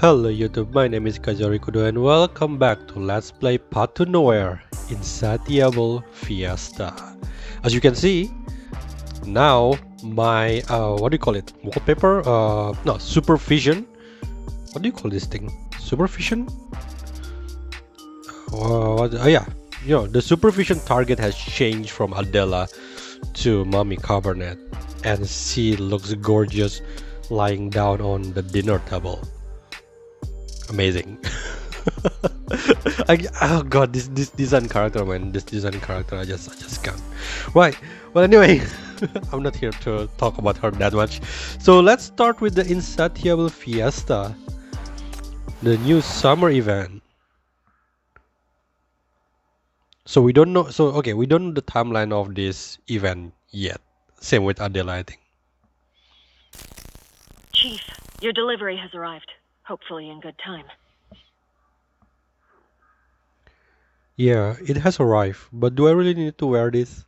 Hello YouTube, my name is Kajorikudo and welcome back to Let's Play Path to Nowhere Insatiable Fiesta. As you can see, now my, what do you call it? Wallpaper? No, supervision. What do you call this thing? Supervision? Yeah, the supervision target has changed from Adela to Mommy Cabernet, and she looks gorgeous lying down on the dinner table. Amazing. Oh god, this design character, man, this design character, I just can't. Right, well anyway, I'm not here to talk about her that much. So let's start with the Insatiable Fiesta, the new summer event. So we don't know, we don't know the timeline of this event yet. Same with Adela, I think. Chief, your delivery has arrived. Hopefully in good time. Yeah, it has arrived, but do I really need to wear this?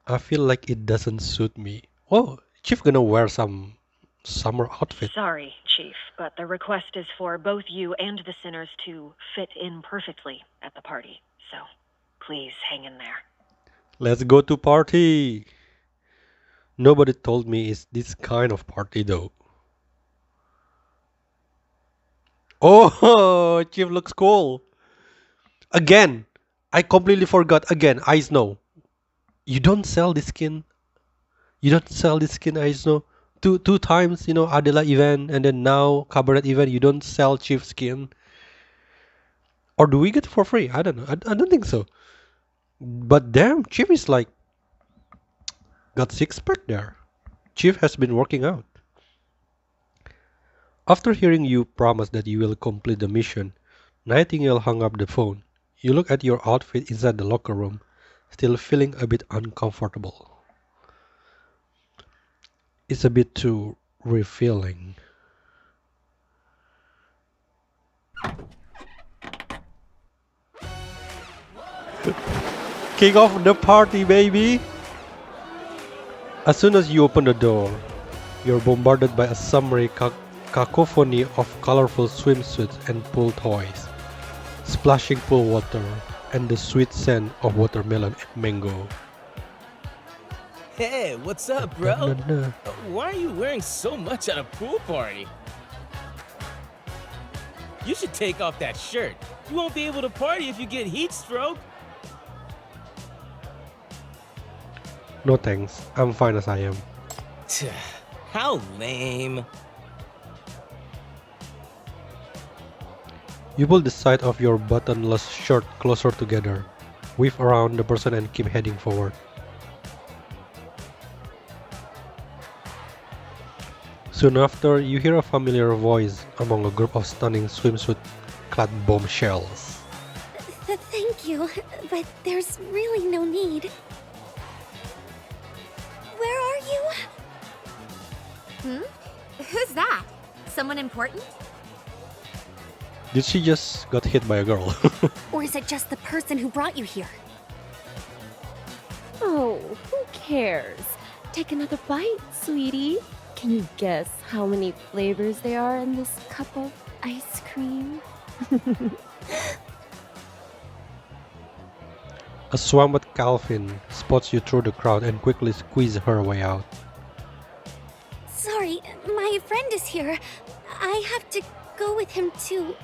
I feel like it doesn't suit me. Oh, Chief gonna wear some summer outfit. Sorry, Chief, but the request is for both you and the sinners to fit in perfectly at the party. So, please hang in there. Let's go to party. Nobody told me it's this kind of party though. Oh, Chief looks cool. Again, I completely forgot. Again, Ice Snow. You don't sell this skin. You don't sell this skin, Ice Snow. Two times, Adela event and then now Cabaret event. You don't sell Chief skin. Or do we get it for free? I don't know. I don't think so. But damn, Chief is like got six-pack there. Chief has been working out. After hearing you promise that you will complete the mission, Nightingale hung up the phone. You look at your outfit inside the locker room, still feeling a bit uncomfortable. It's a bit too revealing. Kick off the party, baby! As soon as you open the door, you're bombarded by a summary cacophony of colorful swimsuits and pool toys, splashing pool water, and the sweet scent of watermelon and mango. Hey, what's up, bro? Why are you wearing so much at a pool party? You should take off that shirt. You won't be able to party if you get heat stroke. No thanks, I'm fine as I am. How lame. You pull the side of your buttonless shirt closer together, weave around the person and keep heading forward. Soon after, you hear a familiar voice among a group of stunning swimsuit-clad bombshells. Thank you, but there's really no need. Where are you? Who's that? Someone important? Did she just got hit by a girl? Or is it just the person who brought you here? Oh, who cares? Take another bite, sweetie. Can you guess how many flavors there are in this cup of ice cream? A swamped Calvin spots you through the crowd and quickly squeezes her way out. Sorry, my friend is here. I have to go with him to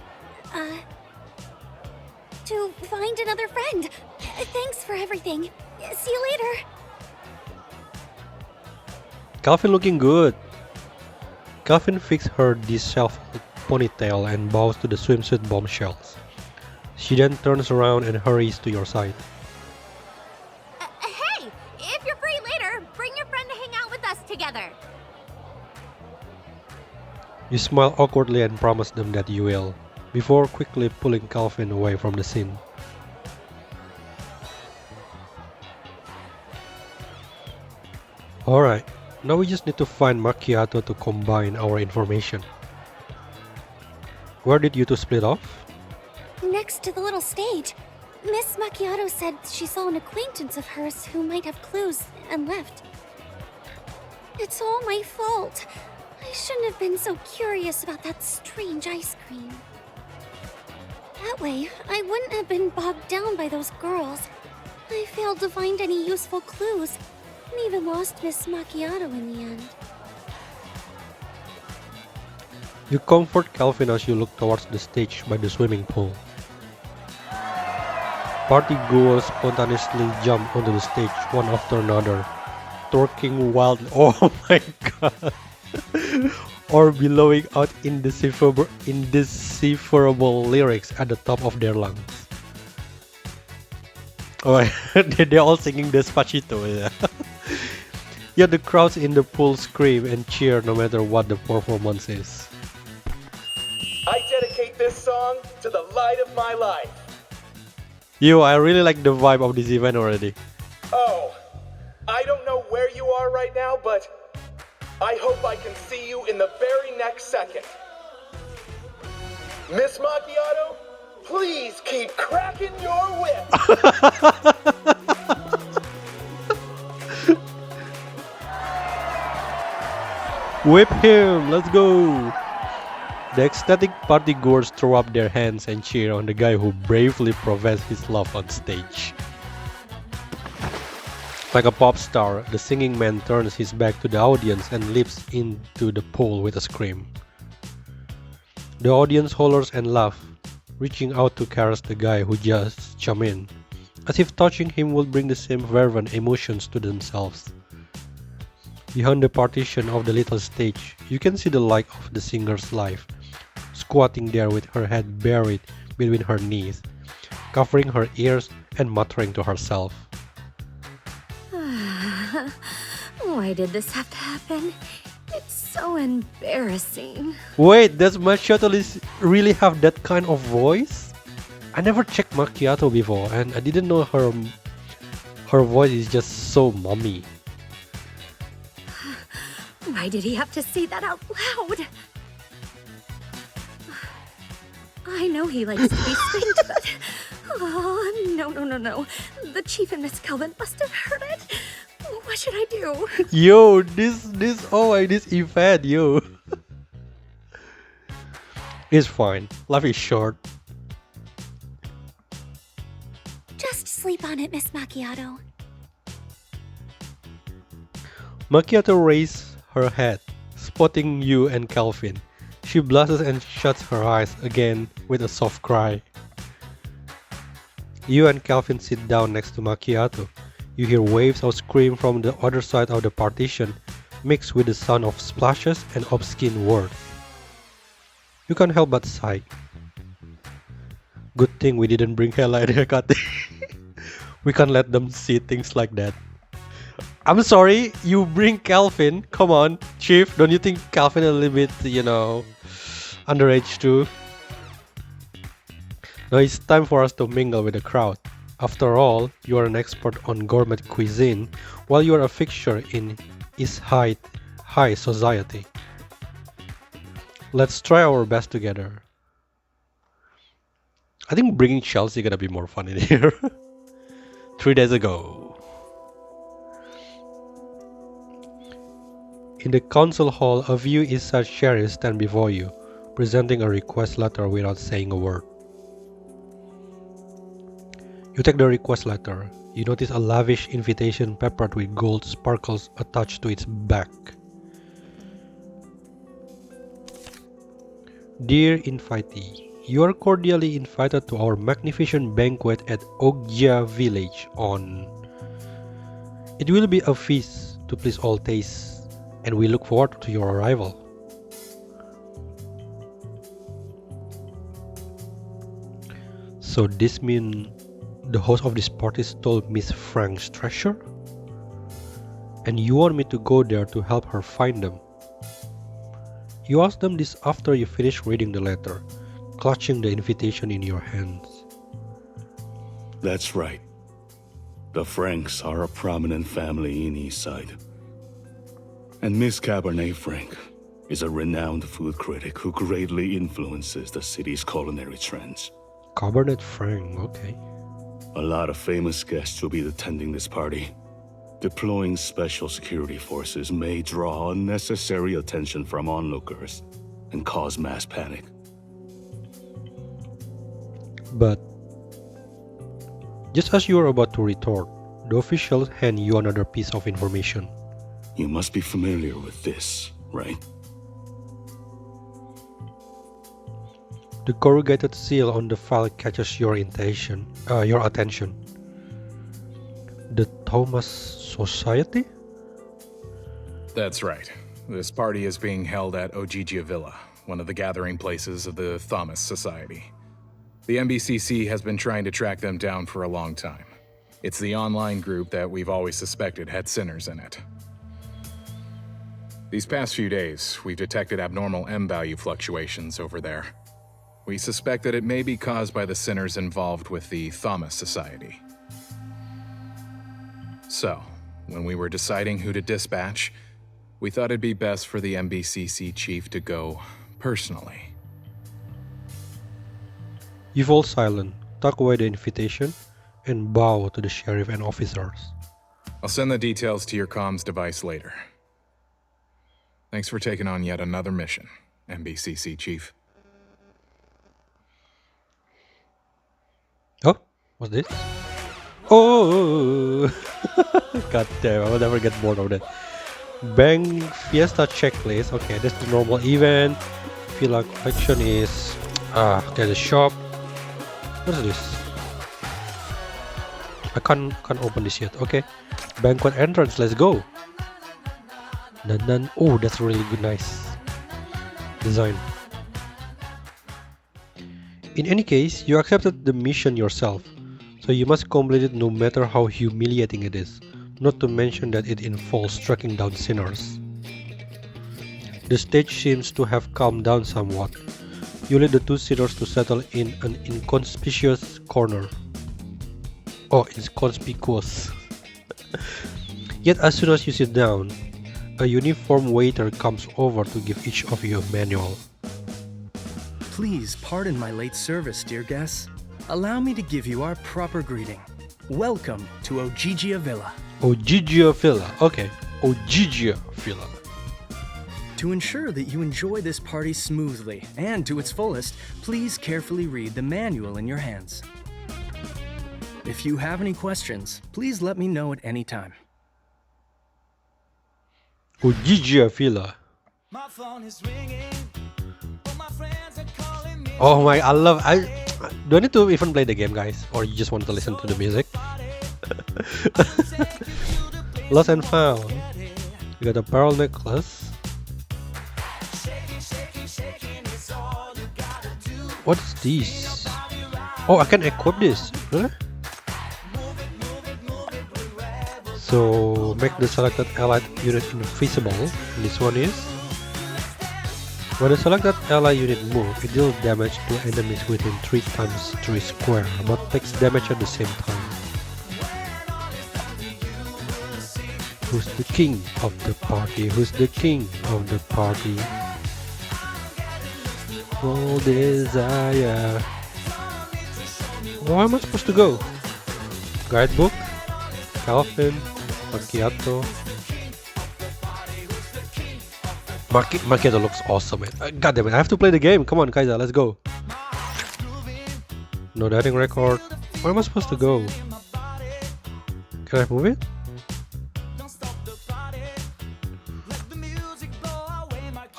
find another friend. Thanks for everything. See you later. Calvin looking good. Calvin fixed her disheveled ponytail and bows to the swimsuit bombshells. She then turns around and hurries to your side. Hey, if you're free later, bring your friend to hang out with us together. You smile awkwardly and promise them that you will, before quickly pulling Calvin away from the scene. Alright, now we just need to find Macchiato to combine our information. Where did you two split off? Next to the little stage. Miss Macchiato said she saw an acquaintance of hers who might have clues and left. It's all my fault. I shouldn't have been so curious about that strange ice cream. That way, I wouldn't have been bogged down by those girls. I failed to find any useful clues, and even lost Miss Macchiato in the end. You comfort Calvin as you look towards the stage by the swimming pool. Party goers spontaneously jump onto the stage one after another, twerking wildly. Oh my god! Or bellowing out indecipherable lyrics at the top of their lungs. Oh, they're all singing Despacito. Yeah. Yet the crowds in the pool scream and cheer no matter what the performance is. I dedicate this song to the light of my life. I really like the vibe of this event already. Oh, I don't know where you are right now, but I hope I can see you in the very next second. Miss Macchiato, please keep cracking your whip. Whip him! Let's go! The ecstatic partygoers throw up their hands and cheer on the guy who bravely professes his love on stage. Like a pop star, the singing man turns his back to the audience and leaps into the pool with a scream. The audience hollers and laughs, reaching out to caress the guy who just jumped in, as if touching him will bring the same fervent emotions to themselves. Behind the partition of the little stage, you can see the light of the singer's life, squatting there with her head buried between her knees, covering her ears and muttering to herself. Why did this have to happen? It's so embarrassing. Wait, does Macchiato really have that kind of voice? I never checked Macchiato before, and I didn't know her voice is just so mommy. Why did he have to say that out loud? I know he likes to be spanked, but... Oh, no. The chief and Miss Kelvin must have heard it. What should I do? Yo, this event, yo. It's fine. Life is short. Just sleep on it, Miss Macchiato. Macchiato raises her head, spotting you and Calvin. She blushes and shuts her eyes again with a soft cry. You and Calvin sit down next to Macchiato. You hear waves of scream from the other side of the partition, mixed with the sound of splashes and obscene words. You can't help but sigh. Good thing we didn't bring Hela and Hecate. We can't let them see things like that. I'm sorry, you bring Calvin. Come on, Chief. Don't you think Calvin a little bit, underage too? Now it's time for us to mingle with the crowd. After all, you are an expert on gourmet cuisine, while you are a fixture in East high society. Let's try our best together. I think bringing Chelsea gonna be more fun in here. 3 days ago. In the council hall, a few Issa sheriffs stand before you, presenting a request letter without saying a word. You take the request letter. You notice a lavish invitation peppered with gold sparkles attached to its back. Dear invitee, you are cordially invited to our magnificent banquet at Ogja village on... It will be a feast to please all tastes, and we look forward to your arrival. So this means the host of this party stole Miss Frank's treasure? And you want me to go there to help her find them? You ask them this after you finish reading the letter, clutching the invitation in your hands. That's right. The Franks are a prominent family in Eastside. And Miss Cabernet Frank is a renowned food critic who greatly influences the city's culinary trends. Cabernet Franc, okay. A lot of famous guests will be attending this party. Deploying special security forces may draw unnecessary attention from onlookers and cause mass panic. But just as you are about to retort, the officials hand you another piece of information. You must be familiar with this, right? The corrugated seal on the file catches your attention. The Thomas Society? That's right. This party is being held at Ojigia Villa, one of the gathering places of the Thomas Society. The MBCC has been trying to track them down for a long time. It's the online group that we've always suspected had sinners in it. These past few days, we've detected abnormal M value fluctuations over there. We suspect that it may be caused by the sinners involved with the Thomas Society. So, when we were deciding who to dispatch, we thought it'd be best for the MBCC chief to go personally. You fall silent, tuck away the invitation, and bow to the sheriff and officers. I'll send the details to your comms device later. Thanks for taking on yet another mission, MBCC chief. Oh, what's this? Oh, god damn, I will never get bored of that. Bank Fiesta checklist. Okay, that's the normal event. Villa collection is okay, the shop. What is this? I can't open this yet. Okay, banquet entrance. Let's go. Then oh, that's really good, nice design. In any case, you accepted the mission yourself, so you must complete it no matter how humiliating it is, not to mention that it involves tracking down sinners. The stage seems to have calmed down somewhat. You lead the two sinners to settle in an inconspicuous corner. Oh, inconspicuous. Yet as soon as you sit down, a uniformed waiter comes over to give each of you a manual. Please pardon my late service, dear guests. Allow me to give you our proper greeting. Welcome to Ojigia Villa. Ojigia Villa. Okay, Ojigia Villa. To ensure that you enjoy this party smoothly and to its fullest, please carefully read the manual in your hands. If you have any questions, please let me know at any time. Ojigia Villa. Oh my, do I need to even play the game, guys? Or you just want to listen to the music? Lost and found. You got a pearl necklace. What's this? Oh, I can equip this. Really? So, make the selected allied unit invisible. This one is. When the selected ally unit moves, it deals damage to enemies within 3 times 3 square, but takes damage at the same time. Who's the king of the party? Who's the king of the party? Oh, desire. Where am I supposed to go? Guidebook? Calvin? Macchiato? Macchiato looks awesome, man. God damn it, I have to play the game. Come on, Kaiser, let's go. No dining record. Where am I supposed to go? Can I move it?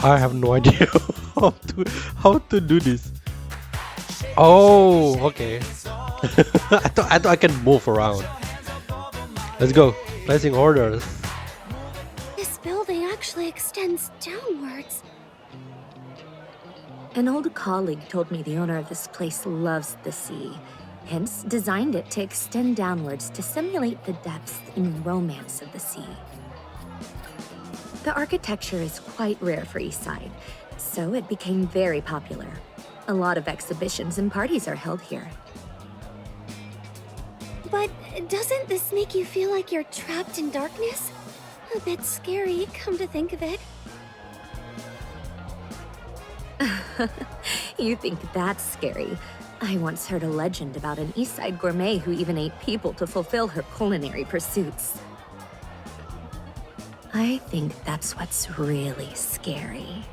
I have no idea how to do this. Oh, okay. I thought I can move around. Let's go. Placing orders. This building actually extends downwards. An old colleague told me the owner of this place loves the sea, hence designed it to extend downwards to simulate the depth and romance of the sea. The architecture is quite rare for Eastside, so it became very popular. A lot of exhibitions and parties are held here. But doesn't this make you feel like you're trapped in darkness? A bit scary, come to think of it. You think that's scary? I once heard a legend about an Eastside gourmet who even ate people to fulfill her culinary pursuits. I think that's what's really scary.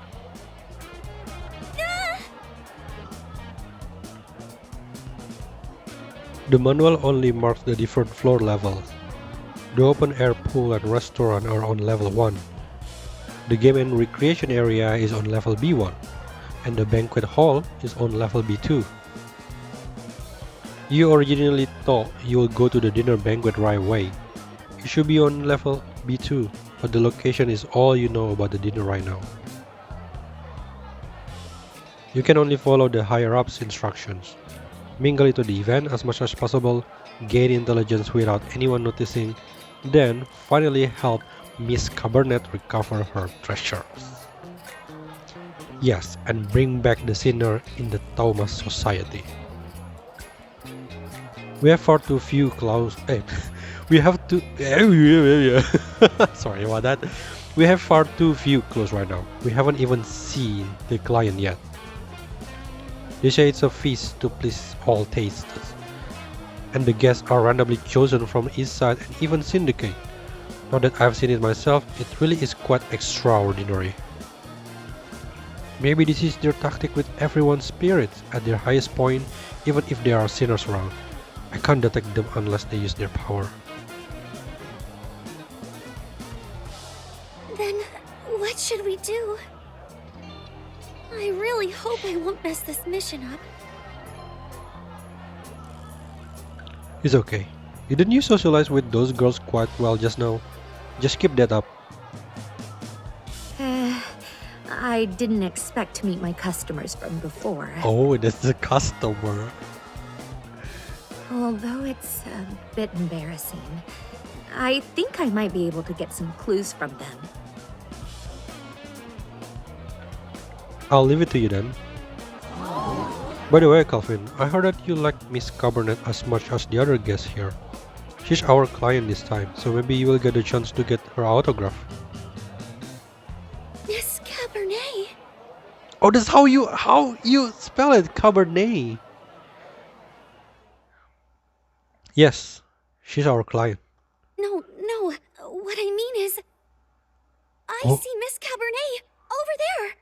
The manual only marks the different floor levels. The open air pool and restaurant are on level 1. The game and recreation area is on level B1, and the banquet hall is on level B2. You originally thought you would go to the dinner banquet right away. You should be on level B2, but the location is all you know about the dinner right now. You can only follow the higher-ups' instructions. Mingle into the event as much as possible, gain intelligence without anyone noticing, then finally help Miss Cabernet recover her treasures. Yes, and bring back the sinner in the Thomas Society. We have far too few clues. We have to. Sorry about that. We have far too few clues right now. We haven't even seen the client yet. They say it's a feast to please all tastes, and the guests are randomly chosen from East Side and even Syndicate. Now that I've seen it myself, it really is quite extraordinary. Maybe this is their tactic with everyone's spirits at their highest point, even if there are sinners around. I can't detect them unless they use their power. Then, what should we do? I really hope I won't mess this mission up. It's okay. Didn't you socialize with those girls quite well just now? Just keep that up. I didn't expect to meet my customers from before. Oh, that's the customer. Although it's a bit embarrassing, I think I might be able to get some clues from them. I'll leave it to you then. By the way, Calvin, I heard that you like Miss Cabernet as much as the other guests here. She's our client this time, so maybe you will get a chance to get her autograph. Miss Cabernet. Oh, that's how you spell it, Cabernet. Yes, she's our client. No. What I mean is, I Oh. see Miss Cabernet over there.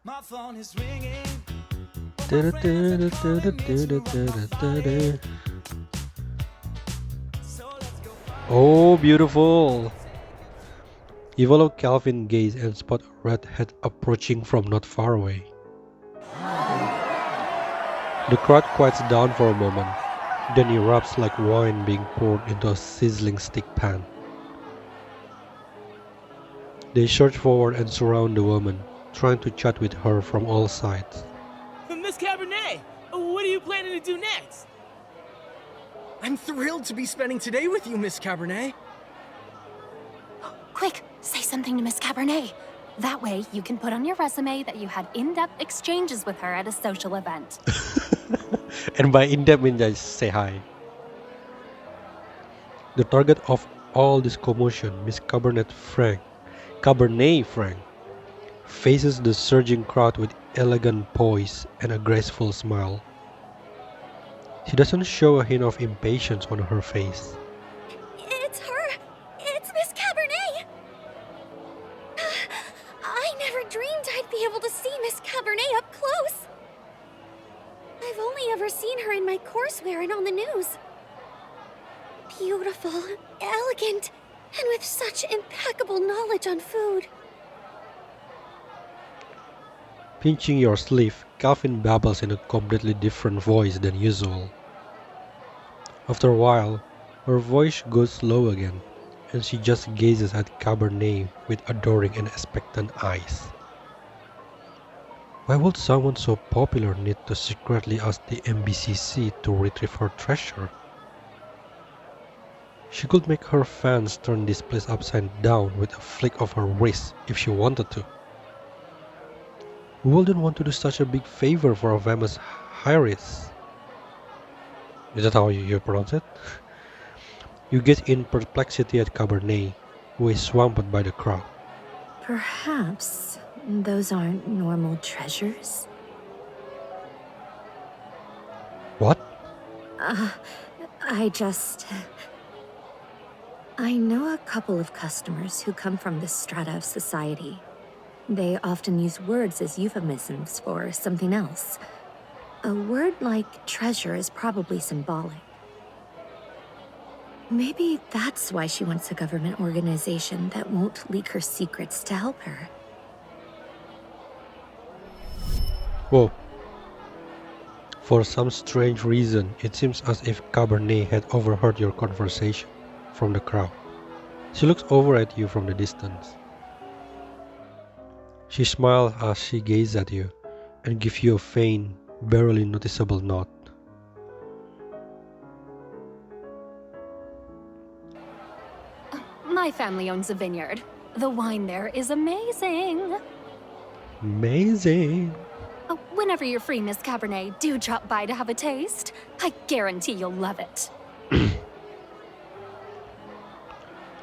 My phone is ringing. Oh, beautiful! You follow Calvin gaze and spot a redhead approaching from not far away. The crowd quiets down for a moment, then erupts like wine being poured into a sizzling stick pan. They surge forward and surround the woman, trying to chat with her from all sides. Miss Cabernet, what are you planning to do next? I'm thrilled to be spending today with you, Miss Cabernet. Quick, say something to Miss Cabernet. That way, you can put on your resume that you had in-depth exchanges with her at a social event. And by in-depth means just say hi. The target of all this commotion, Miss Cabernet Frank, faces the surging crowd with elegant poise and a graceful smile. She doesn't show a hint of impatience on her face. It's her. It's Miss Cabernet. I never dreamed I'd be able to see Miss Cabernet up close. I've only ever seen her in my courseware and on the news. Beautiful, elegant, and with such impeccable knowledge on food. Pinching your sleeve, Calvin babbles in a completely different voice than usual. After a while, her voice goes low again, and she just gazes at Cabernet with adoring and expectant eyes. Why would someone so popular need to secretly ask the MBCC to retrieve her treasure? She could make her fans turn this place upside down with a flick of her wrist if she wanted to. Who wouldn't want to do such a big favor for a famous heiress? Is that how you pronounce it? You gaze in perplexity at Cabernet, who is swamped by the crowd. Perhaps those aren't normal treasures? What? I just... I know a couple of customers who come from this strata of society. They often use words as euphemisms for something else. A word like treasure is probably symbolic. Maybe that's why she wants a government organization that won't leak her secrets to help her. Whoa. For some strange reason, it seems as if Cabernet had overheard your conversation from the crowd. She looks over at you from the distance. She smiles as she gazes at you and gives you a faint, barely noticeable nod. My family owns a vineyard. The wine there is amazing. Amazing. Whenever you're free, Miss Cabernet, do drop by to have a taste. I guarantee you'll love it.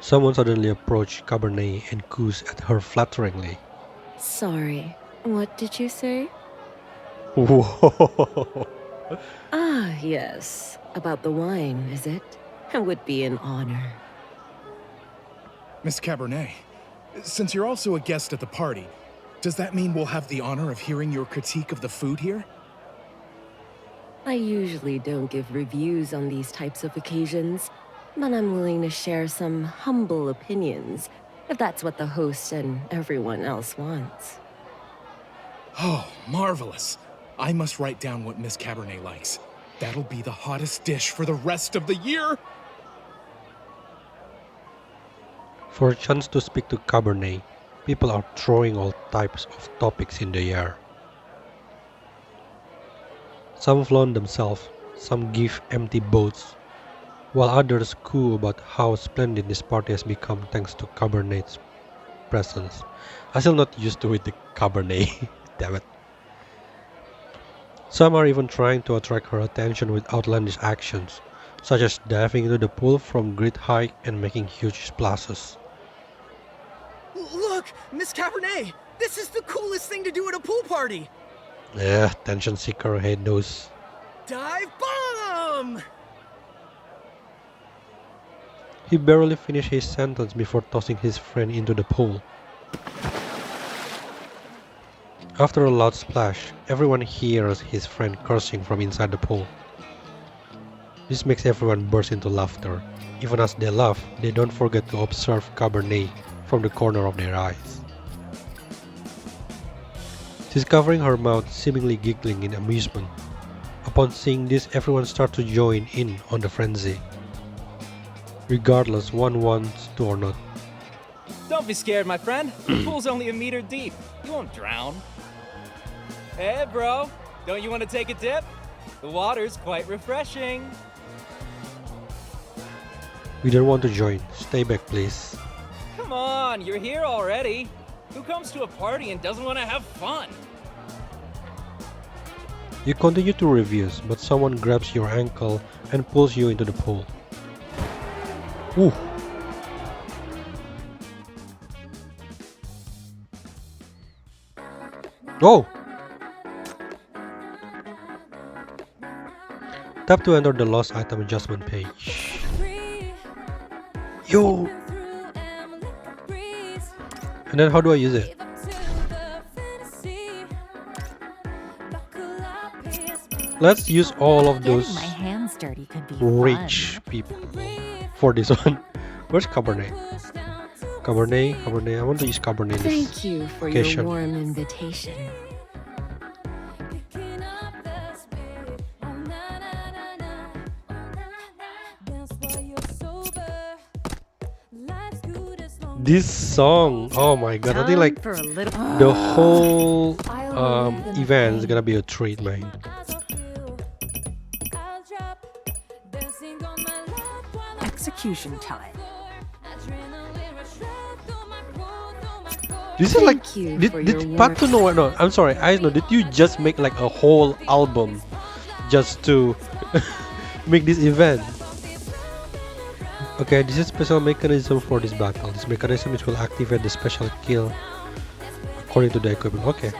Someone suddenly approached Cabernet and coos at her flatteringly. Sorry, what did you say? Whoa. Ah, yes. About the wine, is it? It would be an honor. Miss Cabernet, since you're also a guest at the party, does that mean we'll have the honor of hearing your critique of the food here? I usually don't give reviews on these types of occasions, but I'm willing to share some humble opinions, if that's what the host and everyone else wants. Oh, marvelous. I must write down what Miss Cabernet likes. That'll be the hottest dish for the rest of the year. For a chance to speak to Cabernet, people are throwing all types of topics in the air. Some flaunt themselves, some give empty boasts, while others coo about how splendid this party has become thanks to Cabernet's presence. I'm still not used to it, the Cabernet. Damn it. Some are even trying to attract her attention with outlandish actions, such as diving into the pool from great height and making huge splashes. Look, Miss Cabernet! This is the coolest thing to do at a pool party! Attention seeker, hate those. Dive bomb! He barely finished his sentence before tossing his friend into the pool. After a loud splash, everyone hears his friend cursing from inside the pool. This makes everyone burst into laughter. Even as they laugh, they don't forget to observe Cabernet from the corner of their eyes. She's covering her mouth, seemingly giggling in amusement. Upon seeing this, everyone starts to join in on the frenzy, regardless one wants to or not. Don't be scared, my friend. The pool's only a meter deep. You won't drown. Hey, bro. Don't you want to take a dip? The water's quite refreshing. We don't want to join. Stay back, please. Come on, you're here already. Who comes to a party and doesn't want to have fun? You continue to reviews, but someone grabs your ankle and pulls you into the pool. Ooh. Oh! Tap to enter the lost item adjustment page. Yo! And then how do I use it? Let's use all of those My hands dirty could be rich people for this one. Where's Cabernet? Cabernet, I want to use Cabernet this Thank you for occasion. your warm invitation. This song, oh my god, I think like For a little. the whole event is gonna be a treat, man. Execution time. This is like, Thank you did for your Patu know? No, I'm sorry, I know. Did you just make like a whole album just to make this event? Okay, this is special mechanism for this battle. This mechanism which will activate the special kill according to the equipment. Okay.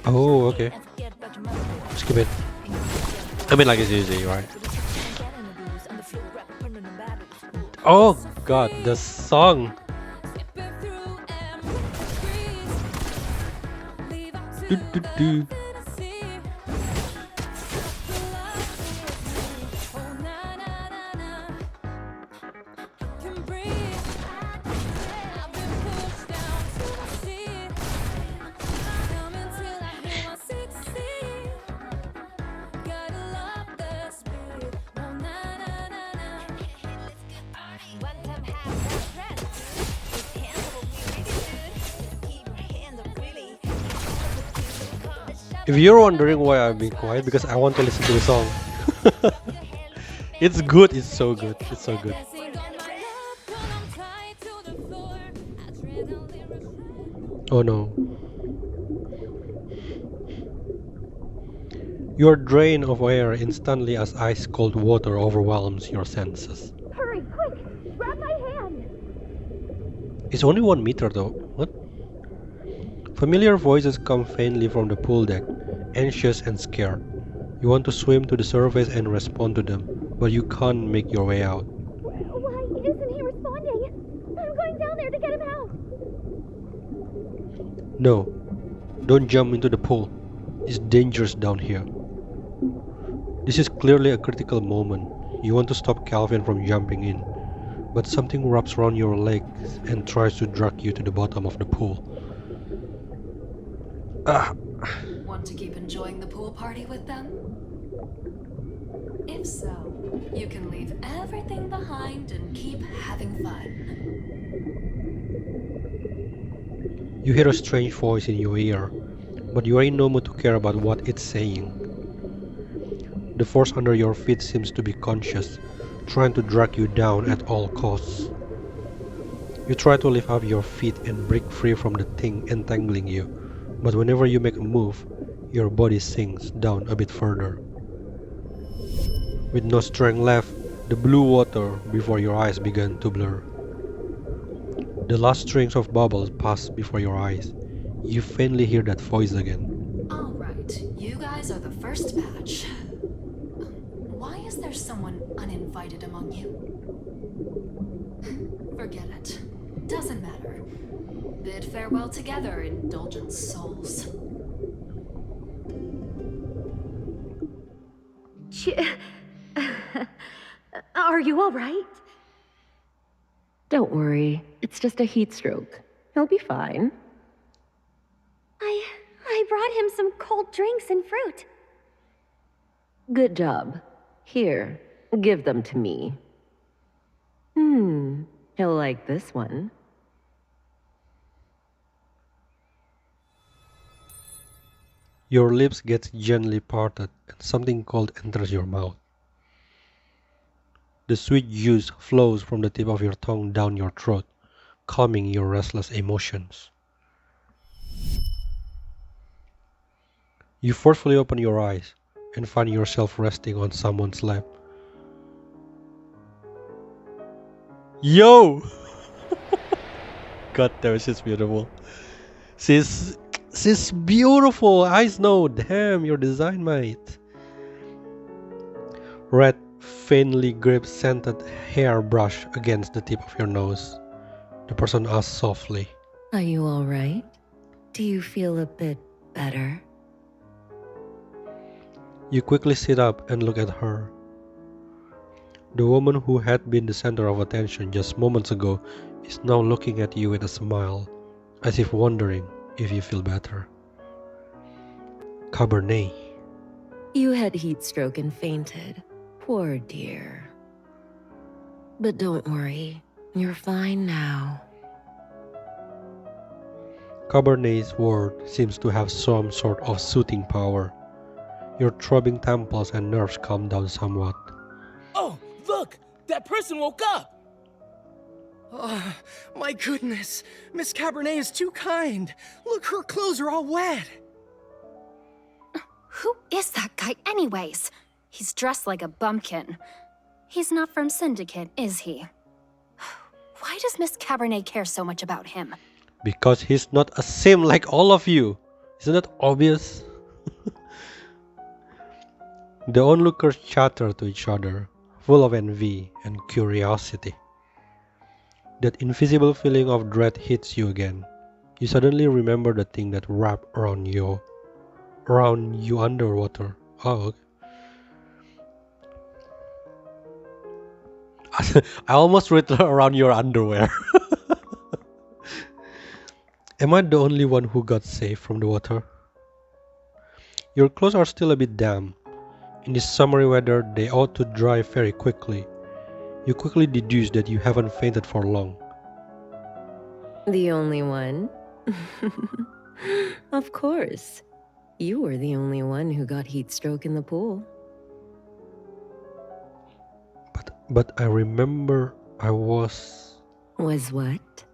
Oh, okay. Skip it. I mean, like it's easy, right? Oh god, the song. Do, do, do. If you're wondering why I've been quiet, because I want to listen to the song. It's good, it's so good, it's so good. Oh no. You're drained of air instantly as ice cold water overwhelms your senses. Hurry, quick! Grab my hand! It's only 1 meter though. What? Familiar voices come faintly from the pool deck, anxious and scared. You want to swim to the surface and respond to them, but you can't make your way out. Why isn't he responding? I'm going down there to get him out! No, don't jump into the pool. It's dangerous down here. This is clearly a critical moment. You want to stop Calvin from jumping in, but something wraps around your legs and tries to drag you to the bottom of the pool. Want to keep enjoying the pool party with them? If so, you can leave everything behind and keep having fun. You hear a strange voice in your ear, but you are in no mood to care about what it's saying. The force under your feet seems to be conscious, trying to drag you down at all costs. You try to lift up your feet and break free from the thing entangling you, but whenever you make a move, your body sinks down a bit further. With no strength left, the blue water before your eyes began to blur. The last strings of bubbles pass before your eyes. You faintly hear that voice again. Alright, you guys are the first batch. Why is there someone uninvited among you? Forget it. Doesn't matter. Bid farewell together, indulgent souls. Are you all right? Don't worry, it's just a heat stroke. He'll be fine. I brought him some cold drinks and fruit. Good job. Here, give them to me. He'll like this one. Your lips get gently parted and something cold enters your mouth. The sweet juice flows from the tip of your tongue down your throat, calming your restless emotions. You forcefully open your eyes and find yourself resting on someone's lap. Yo! God damn, she's beautiful. She's beautiful. I know. Damn, your design, mate. Red faintly grips scented hairbrush against the tip of your nose. The person asks softly. Are you all right? Do you feel a bit better? You quickly sit up and look at her. The woman who had been the center of attention just moments ago is now looking at you with a smile, as if wondering if you feel better. Cabernet. You had heat stroke and fainted. Poor dear. But don't worry, you're fine now. Cabernet's word seems to have some sort of soothing power. Your throbbing temples and nerves calm down somewhat. Oh, look! That person woke up! Oh, my goodness! Miss Cabernet is too kind! Look, her clothes are all wet! Who is that guy anyways? He's dressed like a bumpkin. He's not from Syndicate, is he? Why does Miss Cabernet care so much about him? Because he's not a sim like all of you. Isn't that obvious? The onlookers chatter to each other, full of envy and curiosity. That invisible feeling of dread hits you again. You suddenly remember the thing that wrapped around you underwater. Oh, okay. I almost read around your underwear. Am I the only one who got saved from the water? Your clothes are still a bit damp. In this summery weather, they ought to dry very quickly. You quickly deduce that you haven't fainted for long. The only one? Of course. You were the only one who got heat stroke in the pool. But I remember I was what?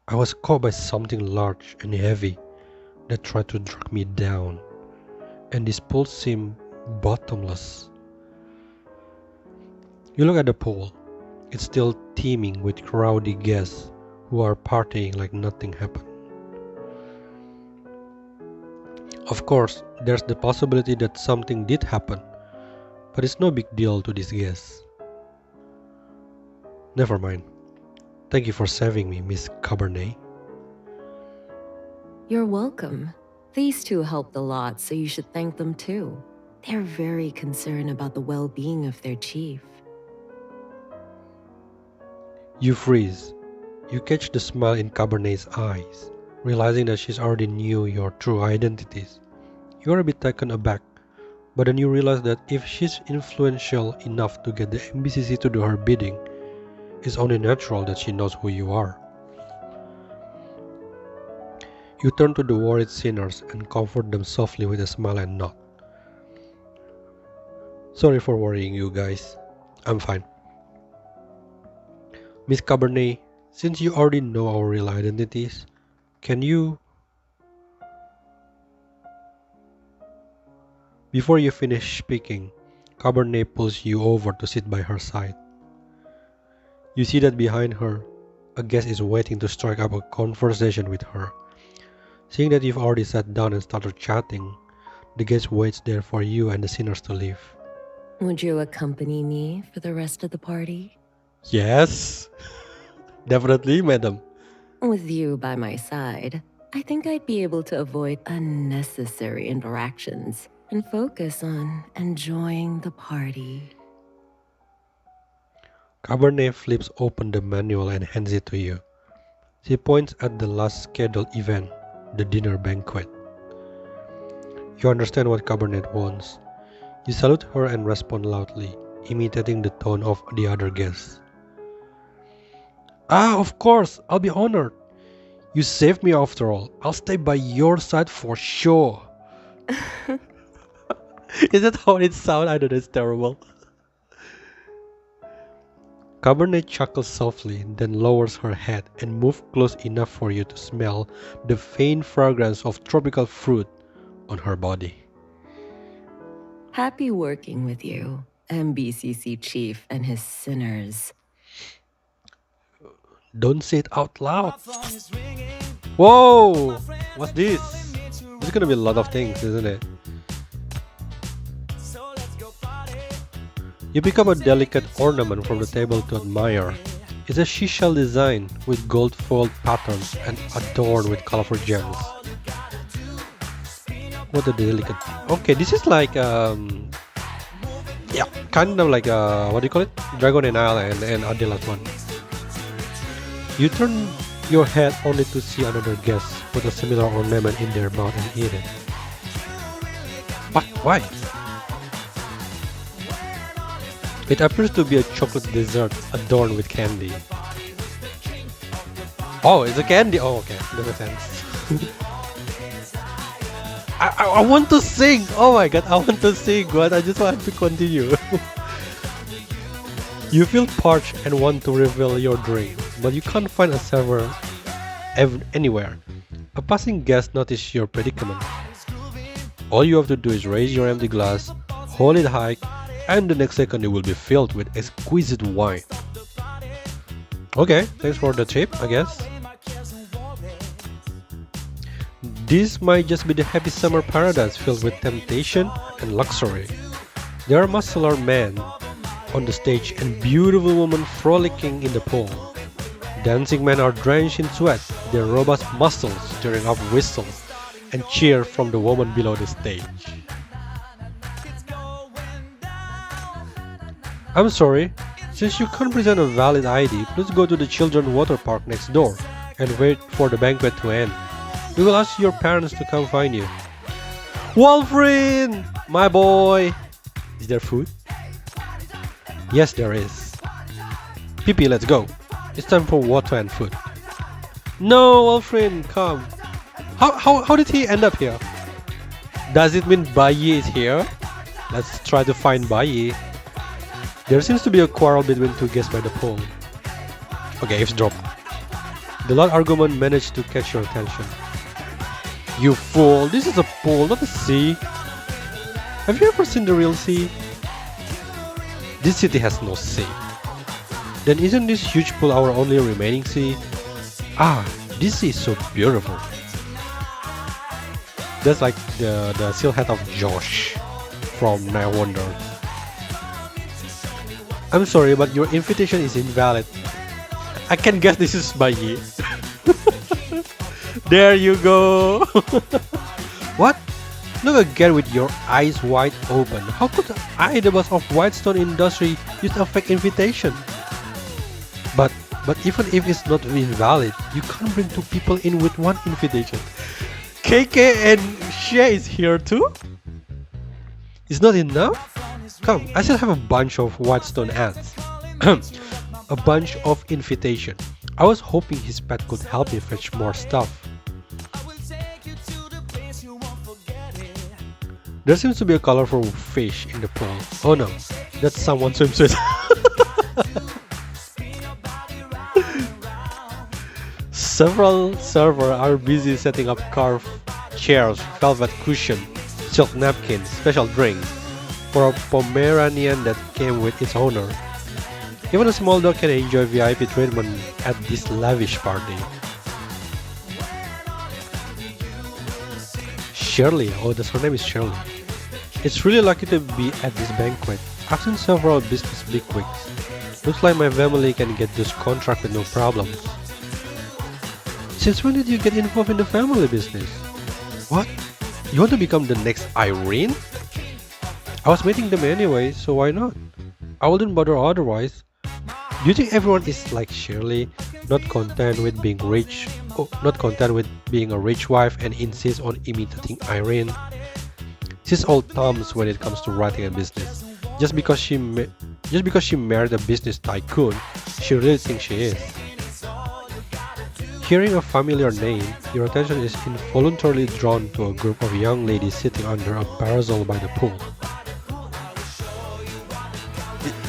I was caught by something large and heavy that tried to drag me down, and this pool seemed bottomless. You look at the pool. It's still teeming with rowdy guests who are partying like nothing happened. Of course, there's the possibility that something did happen, but it's no big deal to these guests. Never mind. Thank you for saving me, Miss Cabernet. You're welcome. These two helped a lot, so you should thank them too. They're very concerned about the well-being of their chief. You freeze. You catch the smile in Cabernet's eyes, realizing that she's already knew your true identities. You're a bit taken aback, but then you realize that if she's influential enough to get the MBCC to do her bidding, it's only natural that she knows who you are. You turn to the worried sinners and comfort them softly with a smile and nod. Sorry for worrying you guys. I'm fine. Miss Cabernet, since you already know our real identities, can you... Before you finish speaking, Cabernet pulls you over to sit by her side. You see that behind her, a guest is waiting to strike up a conversation with her. Seeing that you've already sat down and started chatting, the guest waits there for you and the sinners to leave. Would you accompany me for the rest of the party? Yes, definitely, madam. With you by my side, I think I'd be able to avoid unnecessary interactions and focus on enjoying the party. Cabernet flips open the manual and hands it to you. She points at the last scheduled event, the dinner banquet. You understand what Cabernet wants. You salute her and respond loudly, imitating the tone of the other guests. Ah, of course, I'll be honored. You saved me after all. I'll stay by your side for sure. Is that how it sounds? I know it's terrible. Cabernet chuckles softly, then lowers her head and moves close enough for you to smell the faint fragrance of tropical fruit on her body. Happy working with you, MBCC chief and his sinners. Don't say it out loud. Whoa! What's this? There's gonna be a lot of things, isn't it? You become a delicate ornament from the table to admire. It's a seashell design with gold foiled patterns and adorned with colorful gems. What a delicate... Okay, this is like yeah, kind of like what do you call it? Dragon and Isle and Adela's one. You turn your head only to see another guest put a similar ornament in their mouth and eat it. But why? It appears to be a chocolate dessert adorned with candy. Oh, it's a candy. Oh, okay, that makes sense. I want to sing. Oh my god, I want to sing, but I just want to continue. You feel parched and want to refill your drink, but you can't find a server anywhere. A passing guest notices your predicament. All you have to do is raise your empty glass, hold it high, and the next second it will be filled with exquisite wine. Okay, thanks for the tip, I guess. This might just be the happy summer paradise filled with temptation and luxury. There are muscular men on the stage and beautiful women frolicking in the pool. Dancing men are drenched in sweat, their robust muscles stirring up whistles and cheer from the woman below the stage. I'm sorry, since you can't present a valid ID, please go to the children's water park next door and wait for the banquet to end. We will ask your parents to come find you. Wolverine! My boy! Is there food? Yes, there is. Pee-pee, let's go. It's time for water and food. No, Wolverine, come. How did he end up here? Does it mean Bayi is here? Let's try to find Bayi. There seems to be a quarrel between two guests by the pool. Okay, eavesdrop. The loud argument managed to catch your attention. You fool, this is a pool, not a sea. Have you ever seen the real sea? This city has no sea. Then isn't this huge pool our only remaining sea? Ah, this sea is so beautiful. That's like the silhouette of Josh from Night Wonder. I'm sorry, but your invitation is invalid. I can guess this is Bayi. There you go. What? Look again with your eyes wide open. How could I, the boss of Whitestone Industry, use a fake invitation? But even if it's not invalid, you can't bring two people in with one invitation. KK and Shea is here too? It's not enough? Come, I still have a bunch of Whitestone ads. A bunch of invitation. I was hoping his pet could help me fetch more stuff. There seems to be a colorful fish in the pool. Oh no, that's someone's swimsuit. Several servers are busy setting up carved chairs, velvet cushion, silk napkins, special drinks for a Pomeranian that came with its owner. Even a small dog can enjoy VIP treatment at this lavish party. Shirley, oh, that's her name is Shirley. It's really lucky to be at this banquet. I've seen several business bigwigs. Looks like my family can get this contract with no problems. Since when did you get involved in the family business? What? You want to become the next Irene? I was meeting them anyway, so why not? I wouldn't bother otherwise. Do you think everyone is like Shirley, not content with being rich, not content with being a rich wife and insists on imitating Irene? She's all thumbs when it comes to writing a business. Just because she married a business tycoon, she really thinks she is. Hearing a familiar name, your attention is involuntarily drawn to a group of young ladies sitting under a parasol by the pool.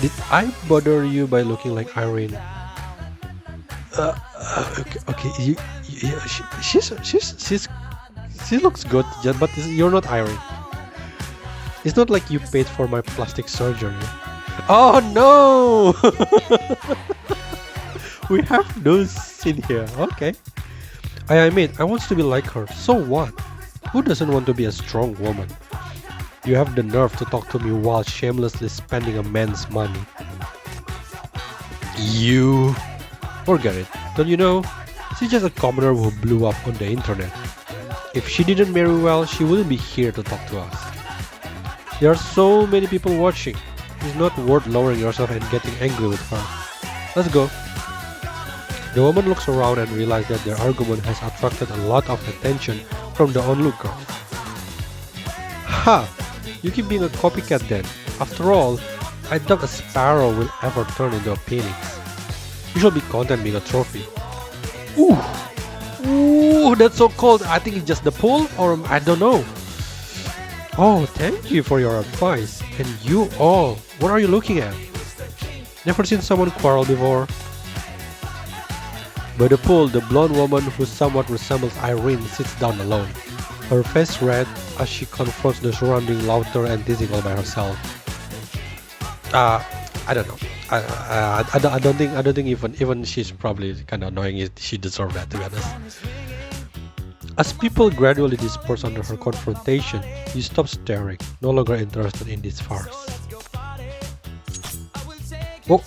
Did I bother you by looking like Irene? Okay, she looks good, but you're not Irene. It's not like you paid for my plastic surgery. Oh no! We have those in here. Okay. I admit, I want to be like her. So what? Who doesn't want to be a strong woman? You have the nerve to talk to me while shamelessly spending a man's money. You... Forget it. Don't you know? She's just a commoner who blew up on the internet. If she didn't marry well, she wouldn't be here to talk to us. There are so many people watching. It's not worth lowering yourself and getting angry with her. Let's go. The woman looks around and realizes that their argument has attracted a lot of attention from the onlookers. Ha! You keep being a copycat then. After all, I doubt a sparrow will ever turn into a phoenix. You should be content being a trophy. Ooh! Ooh, that's so cold. I think it's just the pool, or I don't know. Oh, thank you for your advice. And you all, what are you looking at? Never seen someone quarrel before. By the pool, the blonde woman who somewhat resembles Irene sits down alone, her face red as she confronts the surrounding laughter and teasing all by herself. I don't know. I don't think even she's probably kind of annoying. She deserves that, to be honest. As people gradually disperse under her confrontation, you stop staring, no longer interested in this farce. Oh!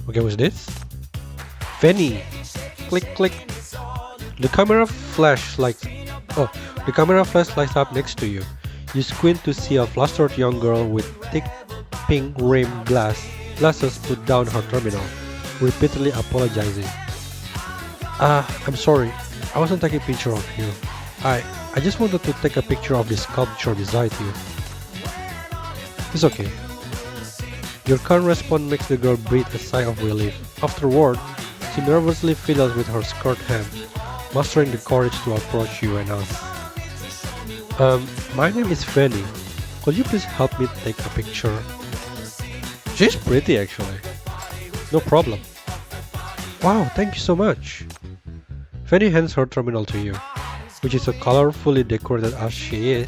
Okay, what's this? Fanny! Click, click! The camera flash lights lights up next to you. You squint to see a flustered young girl with thick pink rimmed glasses put down her terminal, repeatedly apologizing. I'm sorry, I wasn't taking a picture of you. I just wanted to take a picture of the sculpture beside you. It's okay. Your calm response makes the girl breathe a sigh of relief. Afterward, she nervously fiddles with her skirt hem, mustering the courage to approach you and ask, my name is Fanny. Could you please help me take a picture? She's pretty actually. No problem. Wow, thank you so much. Fanny hands her terminal to you, which is as colorfully decorated as she is,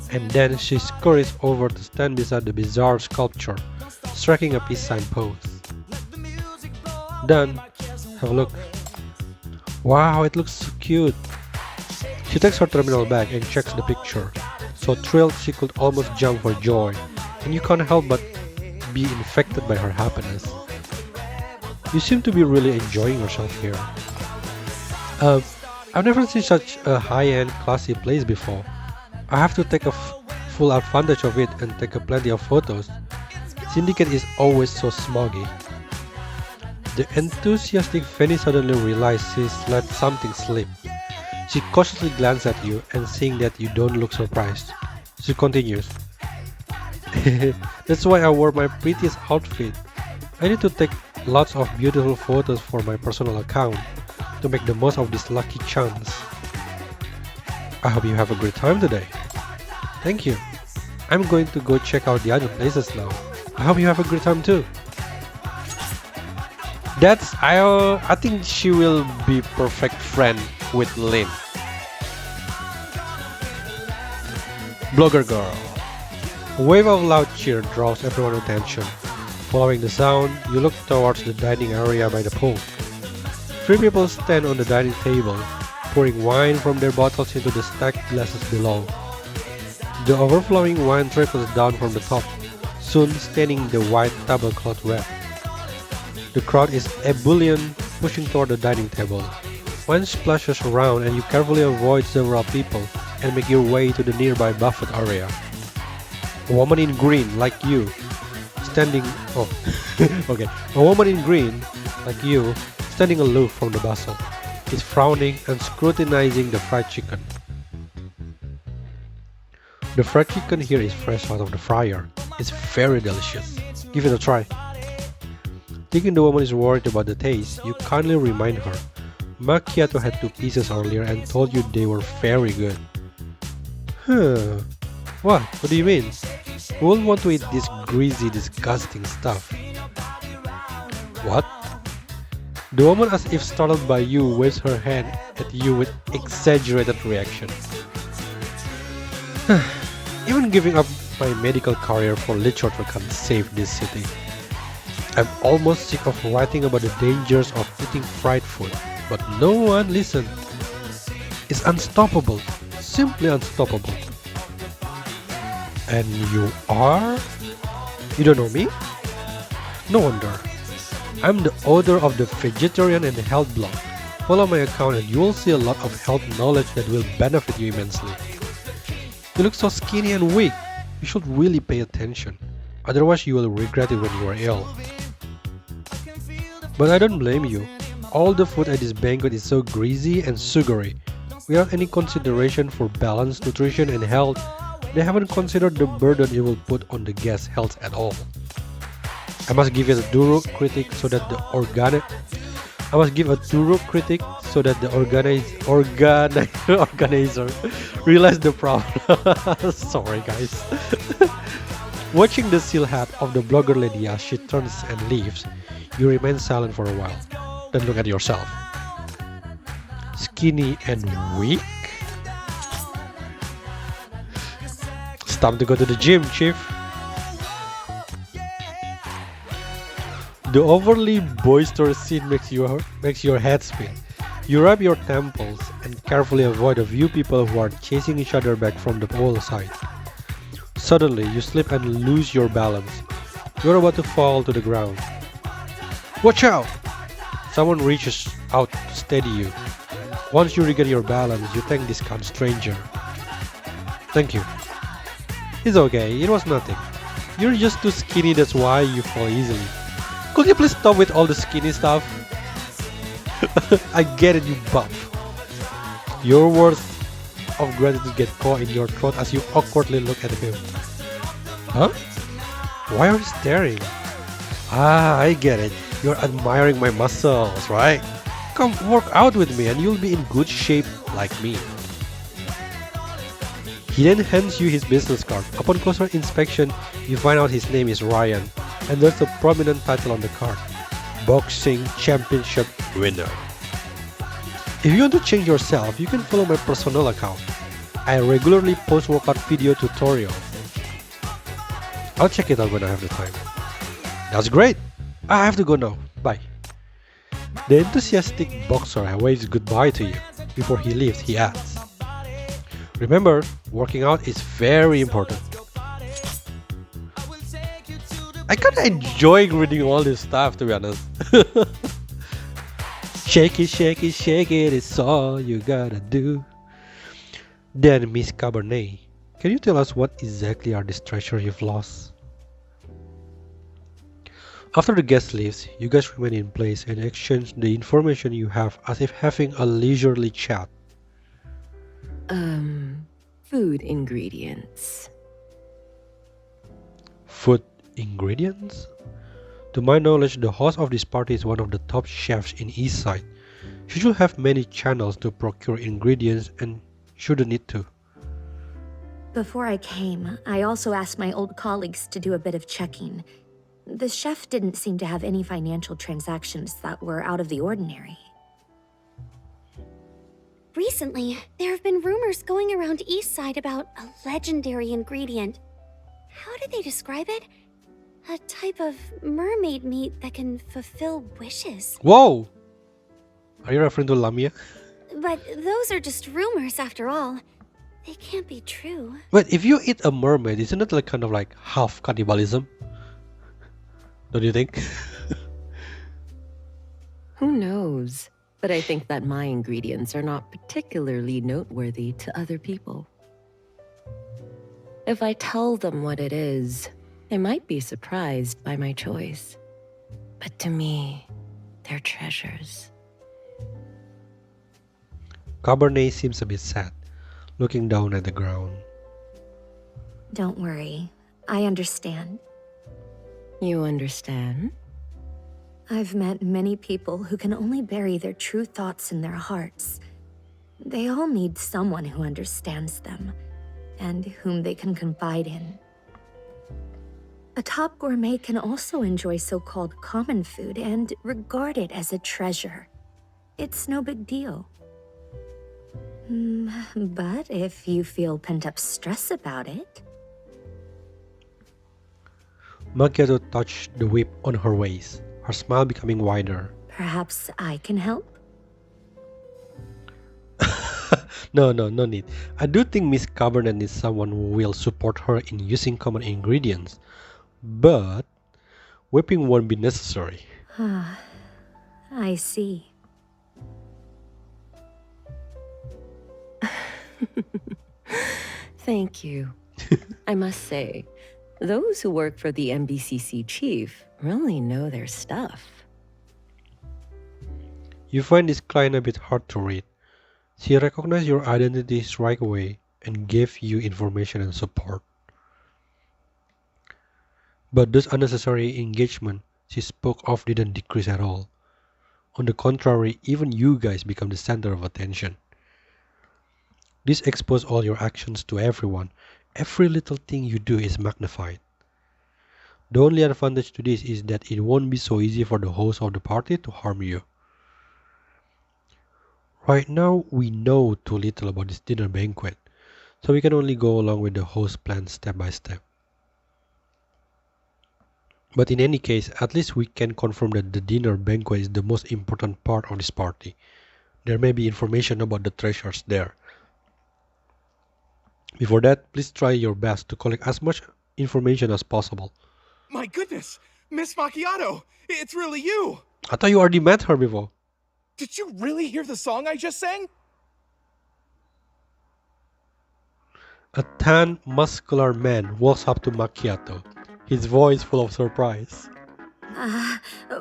and then she scurries over to stand beside the bizarre sculpture, striking a peace sign pose. Done. Have a look. Wow, it looks so cute. She takes her terminal back and checks the picture, so thrilled she could almost jump for joy, and you can't help but be infected by her happiness. You seem to be really enjoying yourself here. I've never seen such a high-end, classy place before. I have to take a full advantage of it and take plenty of photos. Syndicate is always so smoggy. The enthusiastic Fanny suddenly realizes she's let something slip. She cautiously glances at you, and seeing that you don't look surprised, she continues. That's why I wore my prettiest outfit. I need to take lots of beautiful photos for my personal account to make the most of this lucky chance. I hope you have a great time today. Thank you. I'm going to go check out the other places now. I hope you have a great time too. I think she will be perfect friend with Lynn. Blogger girl. A wave of loud cheer draws everyone's attention. Following the sound, you look towards the dining area by the pool. 3 people stand on the dining table, pouring wine from their bottles into the stacked glasses below. The overflowing wine trickles down from the top, soon staining the white tablecloth wrap. The crowd is ebullient, pushing toward the dining table. Wine splashes around and you carefully avoid several people and make your way to the nearby buffet area. A woman in green, like you, A woman in green, like you, standing aloof from the bustle, is frowning and scrutinizing the fried chicken. The fried chicken here is fresh out of the fryer. It's very delicious. Give it a try. Thinking the woman is worried about the taste, you kindly remind her. Macchiato had 2 pieces earlier and told you they were very good. What? What do you mean? Who will want to eat this greasy, disgusting stuff? What? The woman, as if startled by you, waves her hand at you with exaggerated reaction. Even giving up my medical career for literature can't save this city. I'm almost sick of writing about the dangers of eating fried food, but no one listens. It's unstoppable, simply unstoppable. And you are? You don't know me? No wonder. I'm the author of the Vegetarian and Health blog. Follow my account and you will see a lot of health knowledge that will benefit you immensely. You look so skinny and weak. You should really pay attention. Otherwise you will regret it when you are ill. But I don't blame you. All the food at this banquet is so greasy and sugary. Without any consideration for balance, nutrition and health, they haven't considered the burden it will put on the guest's health at all. I must give it a thorough critic so that the organizer realize the problem. Sorry guys. Watching the seal hat of the blogger lady as she turns and leaves, you remain silent for a while. Then look at yourself. Skinny and weak? It's time to go to the gym, Chief. The overly boisterous scene makes your head spin. You rub your temples and carefully avoid a few people who are chasing each other back from the pole side. Suddenly, you slip and lose your balance. You're about to fall to the ground. Watch out! Someone reaches out to steady you. Once you regain your balance, you thank this kind stranger. Thank you. It's okay, it was nothing. You're just too skinny, that's why you fall easily. Could you please stop with all the skinny stuff? I get it, you buff. Your words of gratitude get caught in your throat as you awkwardly look at him. Huh? Why are you staring? Ah, I get it. You're admiring my muscles, right? Come work out with me and you'll be in good shape like me. He then hands you his business card. Upon closer inspection, you find out his name is Ryan, and there's a prominent title on the card: Boxing Championship Winner. If you want to change yourself, you can follow my personal account. I regularly post workout video tutorials. I'll check it out when I have the time. That's great! I have to go now. Bye. The enthusiastic boxer waves goodbye to you. Before he leaves, he adds, remember, working out is very important. I kinda enjoy reading all this stuff, to be honest. Shake it, shake it, shake it, it's all you gotta do. Then, Miss Cabernet, can you tell us what exactly are these treasures you've lost? After the guest leaves, you guys remain in place and exchange the information you have as if having a leisurely chat. Food ingredients. Food ingredients? To my knowledge, the host of this party is one of the top chefs in Eastside. She should have many channels to procure ingredients and shouldn't need to. Before I came, I also asked my old colleagues to do a bit of checking. The chef didn't seem to have any financial transactions that were out of the ordinary. Recently, there have been rumors going around Eastside about a legendary ingredient. How did they describe it? A type of mermaid meat that can fulfill wishes. Whoa! Are you referring to Lamia? But those are just rumors after all. They can't be true. But if you eat a mermaid, isn't it like kind of like half cannibalism? Don't you think? Who knows? But I think that my ingredients are not particularly noteworthy to other people. If I tell them what it is, they might be surprised by my choice. But to me, they're treasures. Cabernet seems a bit sad, looking down at the ground. Don't worry, I understand. You understand? I've met many people who can only bury their true thoughts in their hearts. They all need someone who understands them, and whom they can confide in. A top gourmet can also enjoy so-called common food and regard it as a treasure. It's no big deal. But if you feel pent-up stress about it... Macchiato touched the whip on her waist, her smile becoming wider. Perhaps I can help? No need. I do think Miss Cabernet needs someone who will support her in using common ingredients. But whipping won't be necessary. I see. Thank you. I must say, those who work for the MBCC chief really know their stuff. You find this client a bit hard to read. She recognized your identities right away and gave you information and support. But this unnecessary engagement she spoke of didn't decrease at all. On the contrary, even you guys become the center of attention. This exposes all your actions to everyone. Every little thing you do is magnified. The only advantage to this is that it won't be so easy for the host of the party to harm you. Right now, we know too little about this dinner banquet, so we can only go along with the host's plan step by step. But in any case, at least we can confirm that the dinner banquet is the most important part of this party. There may be information about the treasures there. Before that, please try your best to collect as much information as possible. My goodness! Miss Macchiato! It's really you! I thought you already met her before. Did you really hear the song I just sang? A tan, muscular man walks up to Macchiato, his voice full of surprise.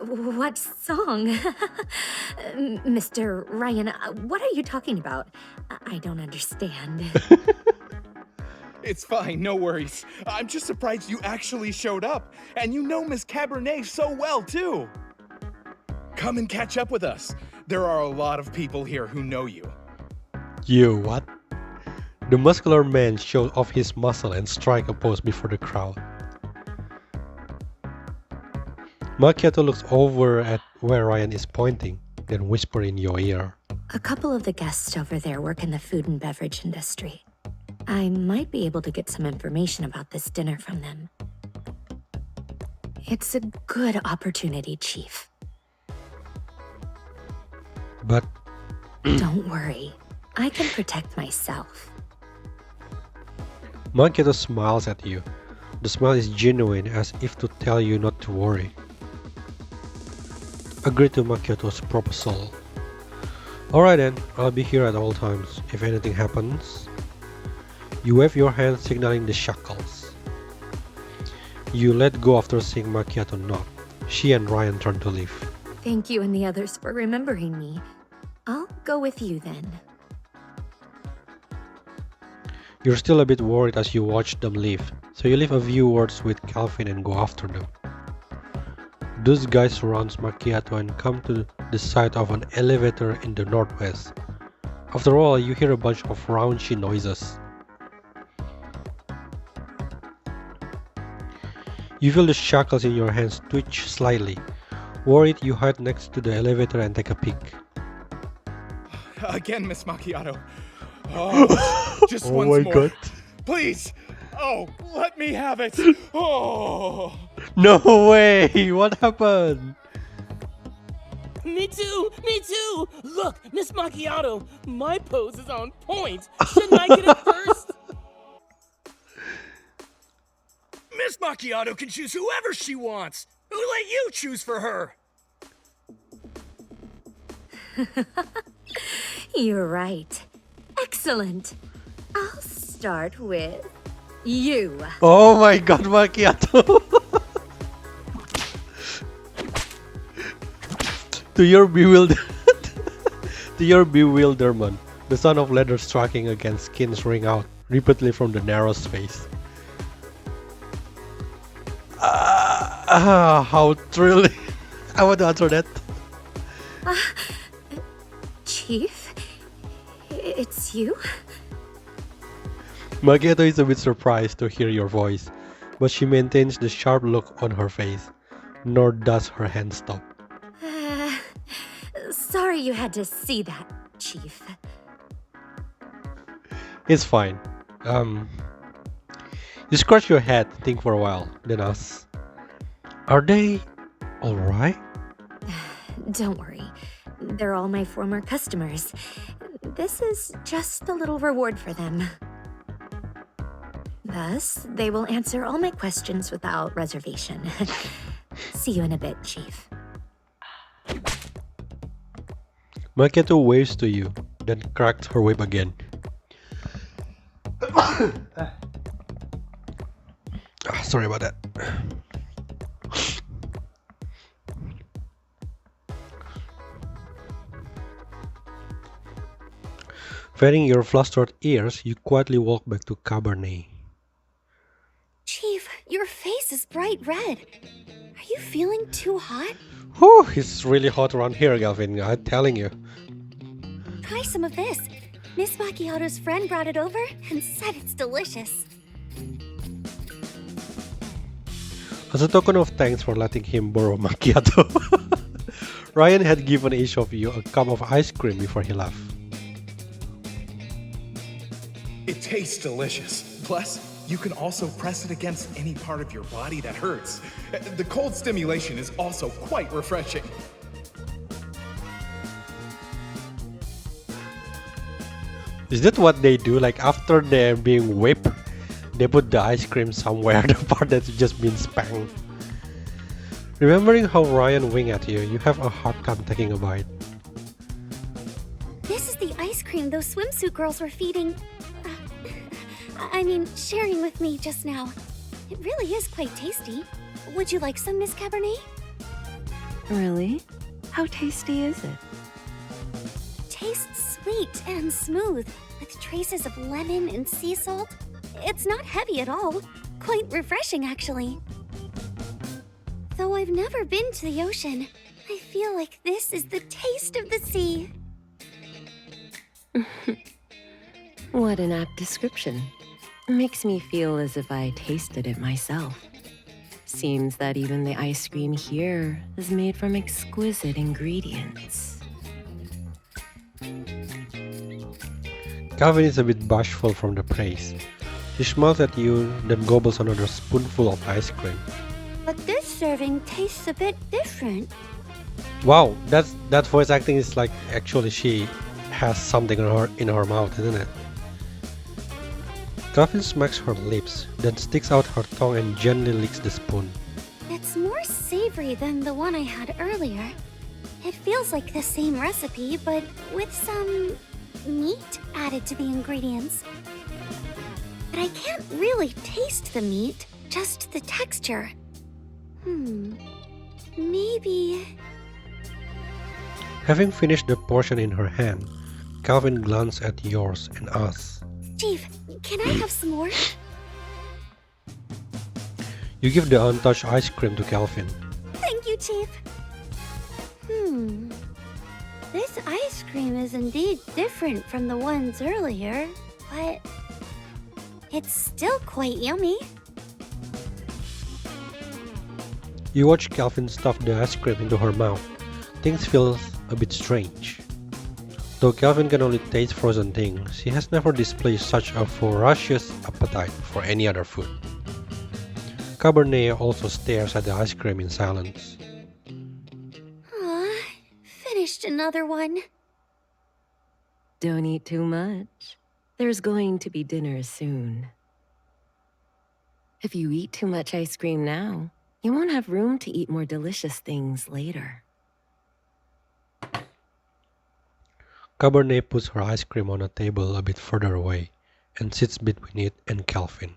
What song? Mr. Ryan, what are you talking about? I don't understand. It's fine, no worries. I'm just surprised you actually showed up. And you know Miss Cabernet so well, too. Come and catch up with us. There are a lot of people here who know you. You what? The muscular man shows off his muscle and strikes a pose before the crowd. Macchiato looks over at where Ryan is pointing, then whispers in your ear. A couple of the guests over there work in the food and beverage industry. I might be able to get some information about this dinner from them. It's a good opportunity, Chief. But don't worry, I can protect myself. Macchiato smiles at you. The smile is genuine, as if to tell you not to worry. Agree to Macchiato's proposal. Alright then, I'll be here at all times. If anything happens, you wave your hand signaling the shackles. You let go after seeing Macchiato nod. She and Ryan turn to leave. Thank you and the others for remembering me. I'll go with you then. You're still a bit worried as you watch them leave, so you leave a few words with Calvin and go after them. Those guys surround Macchiato and come to the side of an elevator in the northwest. After all, you hear a bunch of raunchy noises. You feel the shackles in your hands twitch slightly. Worried, you hide next to the elevator and take a peek. Again, Miss Macchiato. Oh, just Oh once my more. god. Please. Oh, let me have it. Oh. No way! What happened? Me too! Me too! Look, Miss Macchiato, my pose is on point. Shouldn't I get it first? Miss Macchiato can choose whoever she wants. Who let you choose for her? You're right. Excellent. I'll start with you. Oh my god, Macchiato! To your bewilderment, the sound of leather striking against skins ring out repeatedly from the narrow space. How thrilling! I want to answer that. Chief? It's you? Macchiato is a bit surprised to hear your voice, but she maintains the sharp look on her face, nor does her hand stop. Sorry you had to see that, Chief. It's fine. You scratch your head, think for a while, then ask, are they alright? Don't worry. They're all my former customers. This is just a little reward for them. Thus, they will answer all my questions without reservation. See you in a bit, Chief. Macchiato waves to you, then cracks her whip again. Sorry about that. Fanning your flustered ears, you quietly walk back to Cabernet. Chief, your face is bright red. Are you feeling too hot? Whew, it's really hot around here, Galvin, I'm telling you. Try some of this. Miss Macchiato's friend brought it over and said it's delicious. As a token of thanks for letting him borrow macchiato, Ryan had given each of you a cup of ice cream before he left. It tastes delicious. Plus, you can also press it against any part of your body that hurts. The cold stimulation is also quite refreshing. Is that what they do? Like after they're being whipped, they put the ice cream somewhere, the part that's just been spanked. Remembering how Ryan winked at you, you have a hard time taking a bite. This is the ice cream those swimsuit girls were feeding. I mean, sharing with me just now. It really is quite tasty. Would you like some, Miss Cabernet? Really? How tasty is it? Tastes sweet and smooth, with traces of lemon and sea salt. It's not heavy at all. Quite refreshing, actually. Though I've never been to the ocean, I feel like this is the taste of the sea. What an apt description. Makes me feel as if I tasted it myself. Seems that even the ice cream here is made from exquisite ingredients. Calvin is a bit bashful from the praise. She smiles at you, then gobbles another spoonful of ice cream. But this serving tastes a bit different. Wow, that voice acting is like actually she has something in her mouth, isn't it? Calvin smacks her lips, then sticks out her tongue and gently licks the spoon. It's more savory than the one I had earlier. It feels like the same recipe, but with some meat added to the ingredients. But I can't really taste the meat, just the texture. Maybe... Having finished the portion in her hand, Calvin glances at yours and asks, Chief, can I have some more? You give the untouched ice cream to Calvin. Thank you, Chief. This ice cream is indeed different from the ones earlier, but it's still quite yummy. You watch Calvin stuff the ice cream into her mouth. Things feel a bit strange. Though Calvin can only taste frozen things, she has never displayed such a voracious appetite for any other food. Cabernet also stares at the ice cream in silence. Finished another one. Don't eat too much. There's going to be dinner soon. If you eat too much ice cream now, you won't have room to eat more delicious things later. Cabernet puts her ice cream on a table a bit further away and sits between it and Calvin.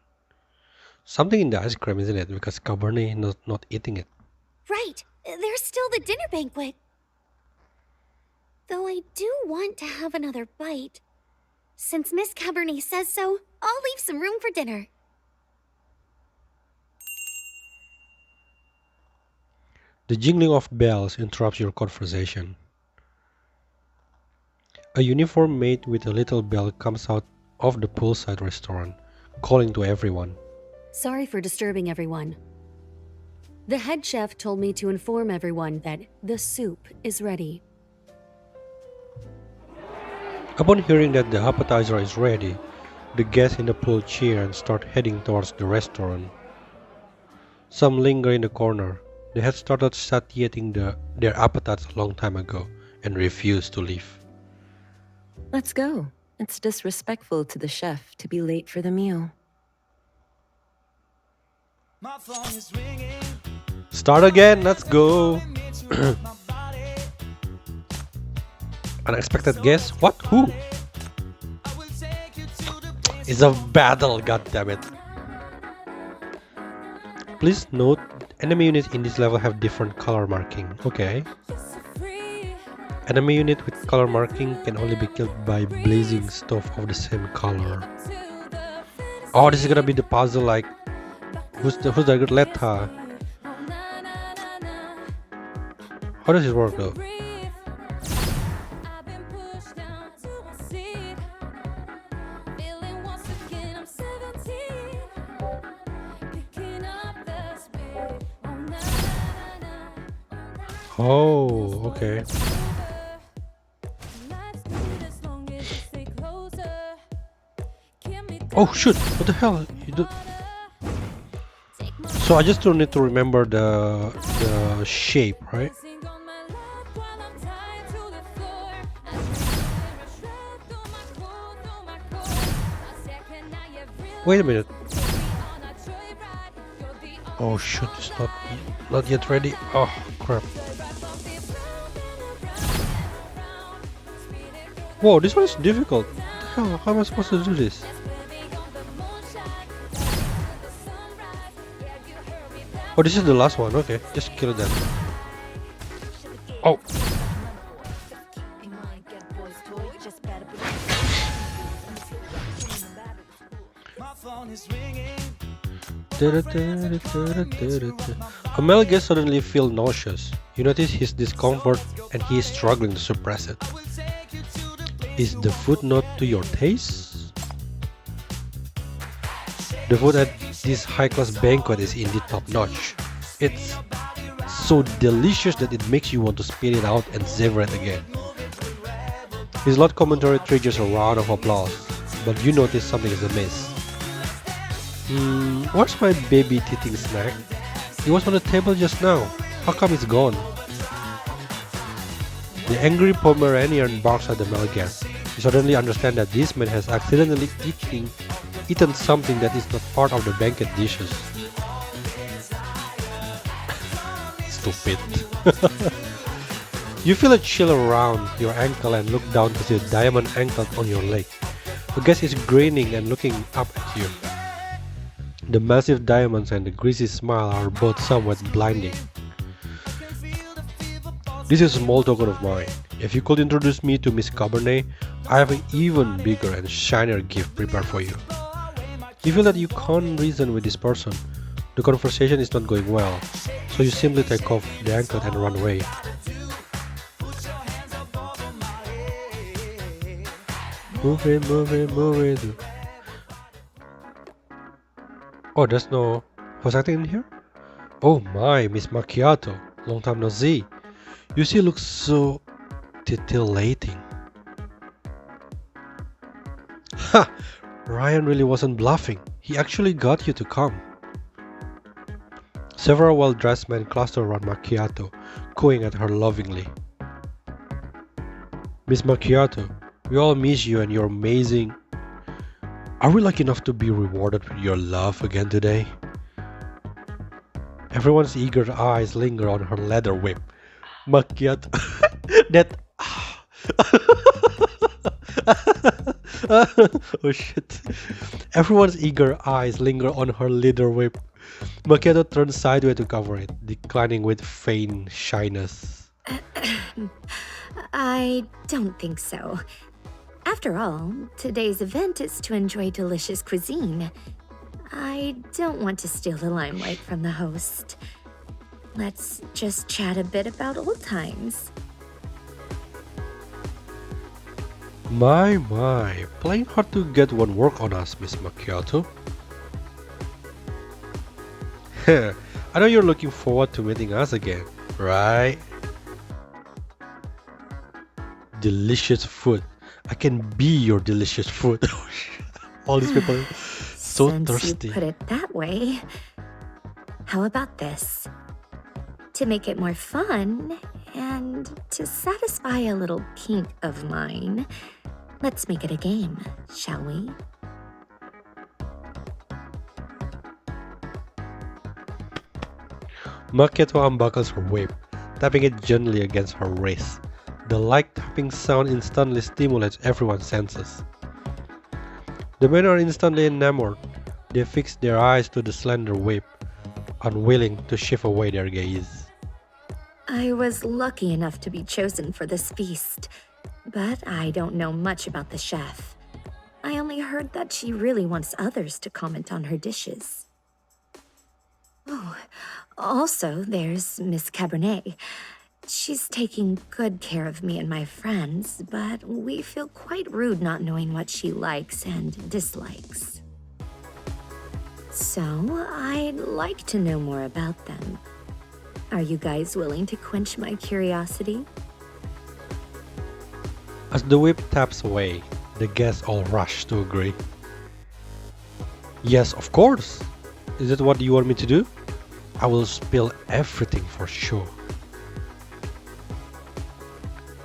Something in the ice cream, isn't it? Because Cabernet is not eating it. Right, there's still the dinner banquet. Though I do want to have another bite. Since Miss Cabernet says so, I'll leave some room for dinner. The jingling of bells interrupts your conversation. A uniformed maid with a little bell comes out of the poolside restaurant, calling to everyone. Sorry for disturbing everyone. The head chef told me to inform everyone that the soup is ready. Upon hearing that the appetizer is ready, the guests in the pool cheer and start heading towards the restaurant. Some linger in the corner. They had started satiating their appetites a long time ago and refuse to leave. Let's go. It's disrespectful to the chef to be late for the meal. Start again, let's go. Unexpected guest? What? Who? It's a battle, goddammit. Please note, enemy units in this level have different color marking. Okay. Enemy unit with color marking can only be killed by blazing stuff of the same color. Oh, this is gonna be the puzzle, like who's the good Letta? How does it work though? Oh, okay. Oh shoot! What the hell? You do... So I just don't need to remember the shape, right? Wait a minute. Oh shoot, it's not yet ready. Oh crap. Whoa, this one is difficult. What the hell? How am I supposed to do this? Oh, this is the last one. Okay, just kill them. Oh. Amel gets suddenly feel nauseous. You notice his discomfort and he is struggling to suppress it. Is the food not to your taste? The food at this high-class banquet is indeed top-notch. It's so delicious that it makes you want to spit it out and savor it again. His loud commentary triggers a round of applause, but you notice something is amiss. Where's my baby teething snack? It was on the table just now. How come it's gone? The angry Pomeranian barks at the male guest. You suddenly understand that this man has accidentally eaten something that is not part of the banquet dishes. Stupid. You feel a chill around your ankle and look down to see a diamond anklet on your leg. The guest is grinning and looking up at you. The massive diamonds and the greasy smile are both somewhat blinding. This is a small token of mine. If you could introduce me to Miss Cabernet, I have an even bigger and shinier gift prepared for you. You feel that you can't reason with this person. The conversation is not going well, so you simply take off the anklet and run away. Move it. Oh, there's no voice acting in here? Oh my, Miss Macchiato. Long time no see. You still look so titillating. Ha! Ryan really wasn't bluffing. He actually got you to come. Several well-dressed men cluster around Macchiato, cooing at her lovingly. Miss Macchiato, we all miss you and you're amazing. Are we lucky enough to be rewarded with your love again today? Everyone's eager eyes linger on her leather whip. Macchiato. That. Oh shit. Everyone's eager eyes linger on her leather whip. Macchiato turns sideways to cover it, declining with faint shyness. I don't think so. After all, today's event is to enjoy delicious cuisine. I don't want to steal the limelight from the host. Let's just chat a bit about old times. My, playing hard to get one work on us, Miss Macchiato. I know you're looking forward to meeting us again, right? Delicious food. I can be your delicious food. All these people so Since thirsty. you put it that way, how about this? To make it more fun, and to satisfy a little kink of mine, let's make it a game, shall we? Macchiato unbuckles her whip, tapping it gently against her wrist. The light tapping sound instantly stimulates everyone's senses. The men are instantly enamored. They fix their eyes to the slender whip, unwilling to shift away their gaze. I was lucky enough to be chosen for this feast, but I don't know much about the chef. I only heard that she really wants others to comment on her dishes. Oh, also there's Miss Cabernet. She's taking good care of me and my friends, but we feel quite rude not knowing what she likes and dislikes. So, I'd like to know more about them. Are you guys willing to quench my curiosity? As the whip taps away, the guests all rush to agree. Yes, of course. Is that what you want me to do? I will spill everything for sure.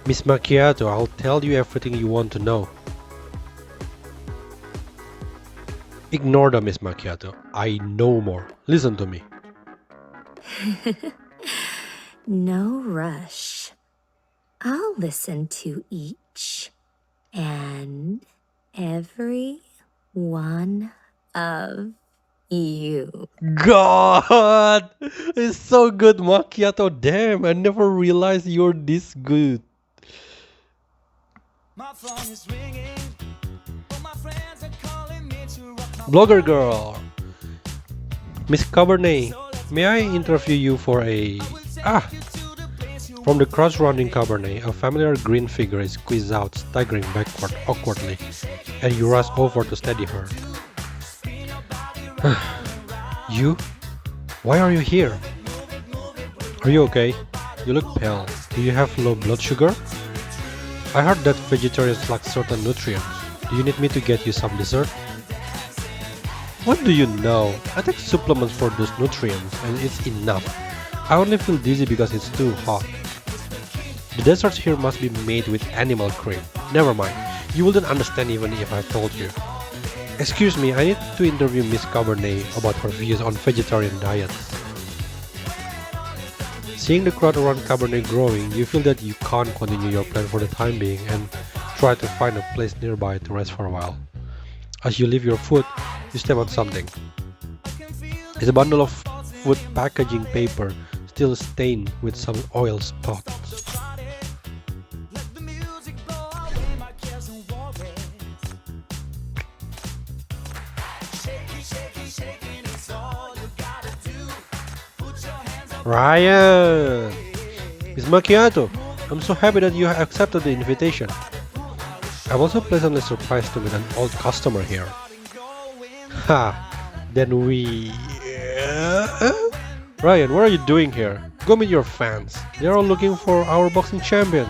Miss Macchiato, I'll tell you everything you want to know. Ignore the Miss Macchiato. I know more. Listen to me. No rush. I'll listen to each and every one of you. God! It's so good, Macchiato. Damn, I never realized you're this good. Blogger girl. Miss Cabernet, may I interview you for a... From the cross-rounding Cabernet, a familiar green figure is squeezed out, staggering backward awkwardly, and you rush over to steady her. You? Why are you here? Are you okay? You look pale. Do you have low blood sugar? I heard that vegetarians lack certain nutrients. Do you need me to get you some dessert? What do you know? I take supplements for those nutrients, and it's enough. I only feel dizzy because it's too hot. The desserts here must be made with animal cream. Never mind, you wouldn't understand even if I told you. Excuse me, I need to interview Miss Cabernet about her views on vegetarian diets. Seeing the crowd around Cabernet growing, you feel that you can't continue your plan for the time being and try to find a place nearby to rest for a while. As you leave your food, you step on something. It's a bundle of food packaging paper, still stained with some oil spots. Ryan! It's Macchiato! I'm so happy that you accepted the invitation. I'm also pleasantly surprised to meet an old customer here. Ha! Then we... Ryan, what are you doing here? Go meet your fans. They're all looking for our boxing champion.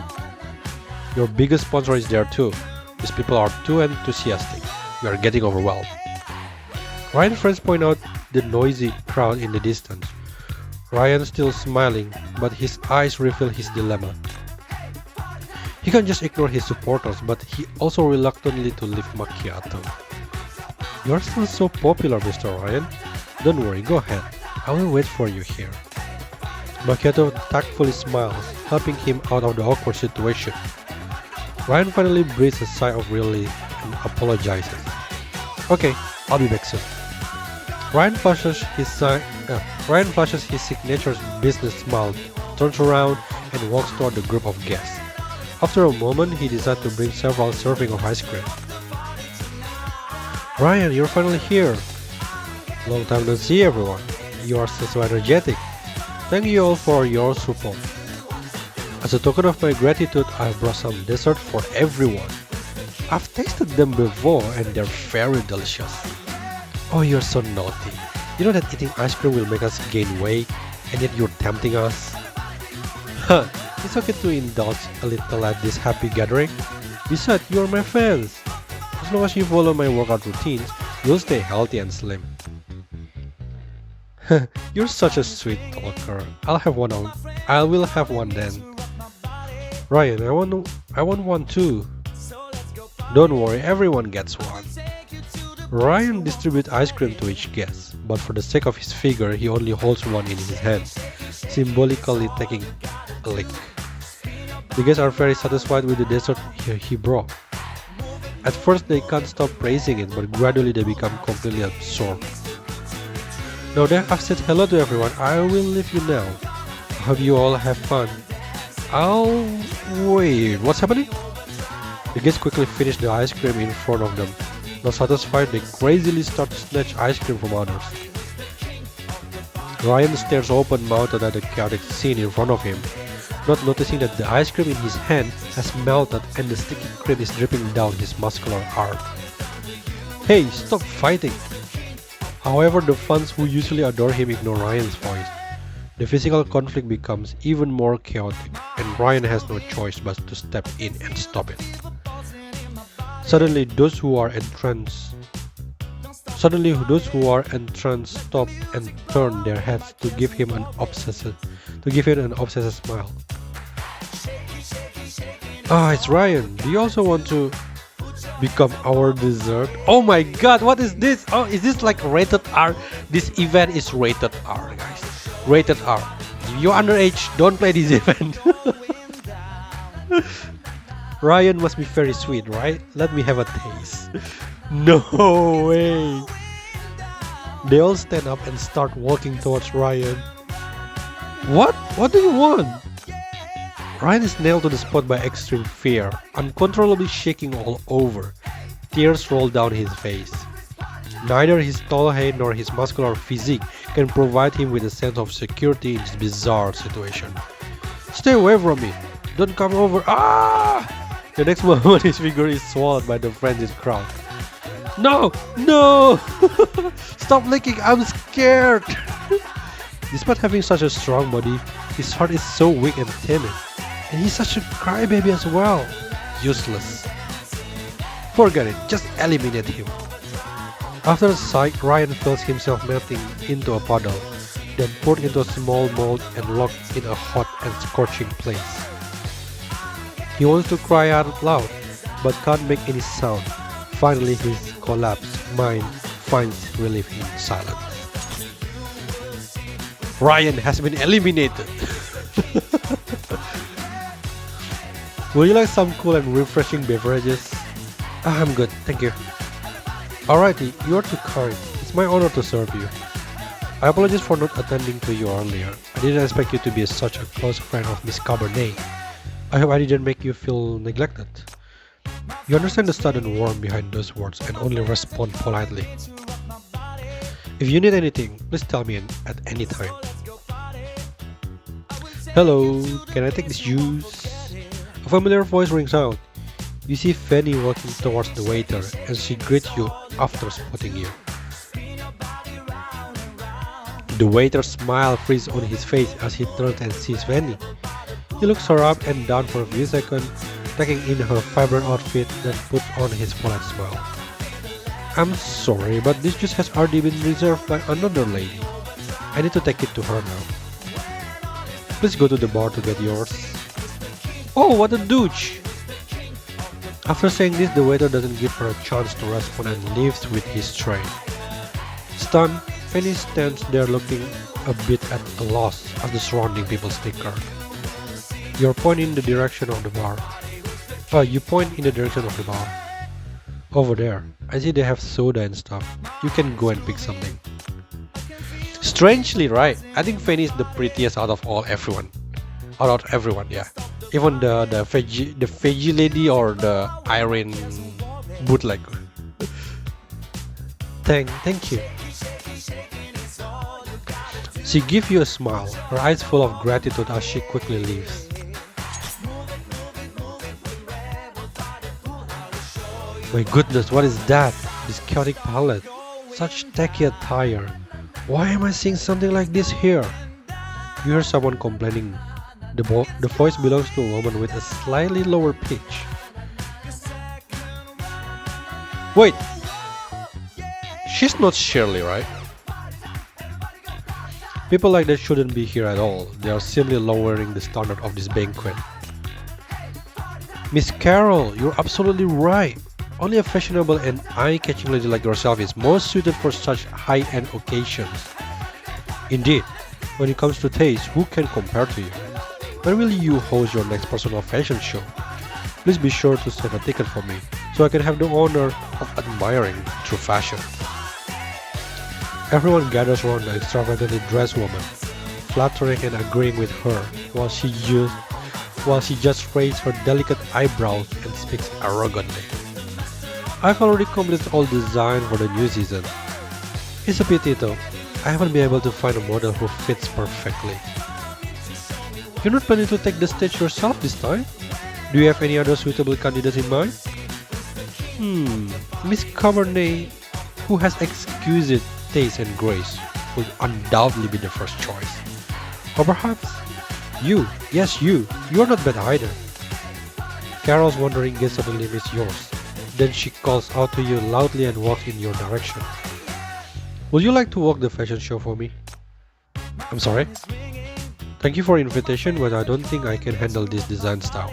Your biggest sponsor is there too. These people are too enthusiastic. We are getting overwhelmed. Ryan's friends point out the noisy crowd in the distance. Ryan still smiling, but his eyes reveal his dilemma. He can't just ignore his supporters, but he also reluctantly to leave Macchiato. You're still so popular, Mr. Ryan. Don't worry, go ahead. I will wait for you here. Macchiato tactfully smiles, helping him out of the awkward situation. Ryan finally breathes a sigh of relief and apologizes. Okay, I'll be back soon. Ryan flashes his signature business smile, turns around, and walks toward the group of guests. After a moment, he decides to bring several servings of ice cream. Ryan, you're finally here. Long time no see, everyone. You are still so energetic. Thank you all for your support. As a token of my gratitude, I brought some dessert for everyone. I've tasted them before and they're very delicious. Oh, you're so naughty. You know that eating ice cream will make us gain weight, and yet you're tempting us? Huh, it's okay to indulge a little at this happy gathering. Besides, you're my fans. As long as you follow my workout routines, you'll stay healthy and slim. You're such a sweet talker. I will have one then. Ryan, I want one too. Don't worry, everyone gets one. Ryan distributes ice cream to each guest, but for the sake of his figure, he only holds one in his hand, symbolically taking a lick. The guests are very satisfied with the dessert he brought. At first, they can't stop praising it, but gradually they become completely absorbed. Now that I've said hello to everyone, I will leave you now. I hope you all have fun. Wait, what's happening? The guests quickly finish the ice cream in front of them. Not satisfied, they crazily start to snatch ice cream from others. Ryan stares open-mouthed at the chaotic scene in front of him, not noticing that the ice cream in his hand has melted and the sticky cream is dripping down his muscular arm. Hey, stop fighting! However, the fans who usually adore him ignore Ryan's voice. The physical conflict becomes even more chaotic, and Ryan has no choice but to step in and stop it. Suddenly, those who are entranced stop and turn their heads to give him an obsessive smile. Ah, it's Ryan. Do you also want to? become our dessert. Oh my god, what is this? Oh, is this like rated R? This event is rated R, guys. Rated R. If you're underage, don't play this event. Ryan must be very sweet, right? Let me have a taste. No way. They all stand up and start walking towards Ryan. What? What do you want? Ryan is nailed to the spot by extreme fear, uncontrollably shaking all over. Tears roll down his face. Neither his tall height nor his muscular physique can provide him with a sense of security in this bizarre situation. Stay away from me! Don't come over! Ah! The next moment his figure is swallowed by the frenzied crowd. No! No! Stop licking! I'm scared! Despite having such a strong body, his heart is so weak and timid. And he's such a crybaby as well. Useless. Forget it, just eliminate him. After a sight, Ryan feels himself melting into a puddle, then poured into a small mold and locked in a hot and scorching place. He wants to cry out loud, but can't make any sound. Finally, his collapsed mind finds relief in silence. Ryan has been eliminated. Would you like some cool and refreshing beverages? I'm good, thank you. Alrighty, you are too kind. It's my honor to serve you. I apologize for not attending to you earlier. I didn't expect you to be such a close friend of Miss Cabernet. I hope I didn't make you feel neglected. You understand the sudden warmth behind those words and only respond politely. If you need anything, please tell me at any time. Hello, can I take this juice? A familiar voice rings out. You see Fanny walking towards the waiter and she greets you after spotting you. The waiter's smile freezes on his face as he turns and sees Fanny. He looks her up and down for a few seconds, taking in her vibrant outfit, then puts on his polite smile. I'm sorry, but this juice has already been reserved by another lady. I need to take it to her now. Please go to the bar to get yours. Oh, what a douche! After saying this, the waiter doesn't give her a chance to respond and leaves with his tray. Stunned, Fanny stands there looking a bit at a loss as the surrounding people snicker. You point in the direction of the bar. Over there. I see they have soda and stuff. You can go and pick something. Strangely, right? I think Fanny is the prettiest out of everyone. Yeah. Even the veggie lady or the Irene bootleg. Thank you. She gives you a smile, her eyes full of gratitude as she quickly leaves. My goodness, what is that? This chaotic palette. Such tacky attire. Why am I seeing something like this here? You hear someone complaining. The voice belongs to a woman with a slightly lower pitch. Wait! She's not Shirley, right? People like that shouldn't be here at all. They are simply lowering the standard of this banquet. Miss Carol, you're absolutely right. Only a fashionable and eye-catching lady like yourself is most suited for such high-end occasions. Indeed, when it comes to taste, who can compare to you? When will you host your next personal fashion show? Please be sure to save a ticket for me, so I can have the honor of admiring true fashion. Everyone gathers around the extravagantly dressed woman, flattering and agreeing with her, while she just raises her delicate eyebrows and speaks arrogantly. I've already completed all design for the new season. It's a pity though, I haven't been able to find a model who fits perfectly. You're not planning to take the stage yourself this time? Do you have any other suitable candidates in mind? Miss Cabernet, who has exquisite taste and grace, would undoubtedly be the first choice. Or perhaps you, yes you are not bad either. Carol's wandering gaze suddenly meets yours. Then she calls out to you loudly and walks in your direction. Would you like to walk the fashion show for me? I'm sorry? Thank you for the invitation, but I don't think I can handle this design style.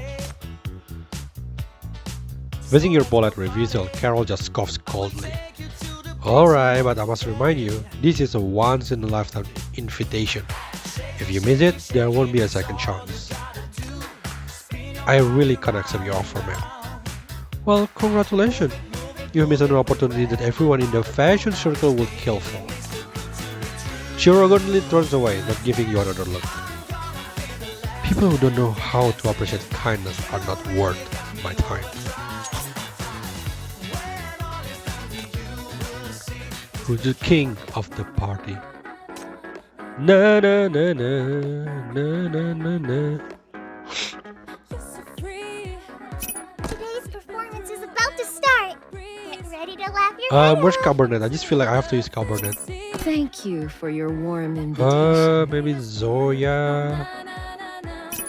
Raising your ball at reveal, Carol just scoffs coldly. Alright, but I must remind you, this is a once-in-a-lifetime invitation. If you miss it, there won't be a second chance. I really can't accept your offer, man. Well, congratulations. You missed an opportunity that everyone in the fashion circle would kill for. She arrogantly turns away, not giving you another look. People who don't know how to appreciate kindness are not worth my time. Who's the king of the party? Na na na na na na na na. Today's performance is about to start. Get ready to laugh your head Where's off. Cabernet? I just feel like I have to use Cabernet. Thank you for your warm invitation. Maybe Zoya.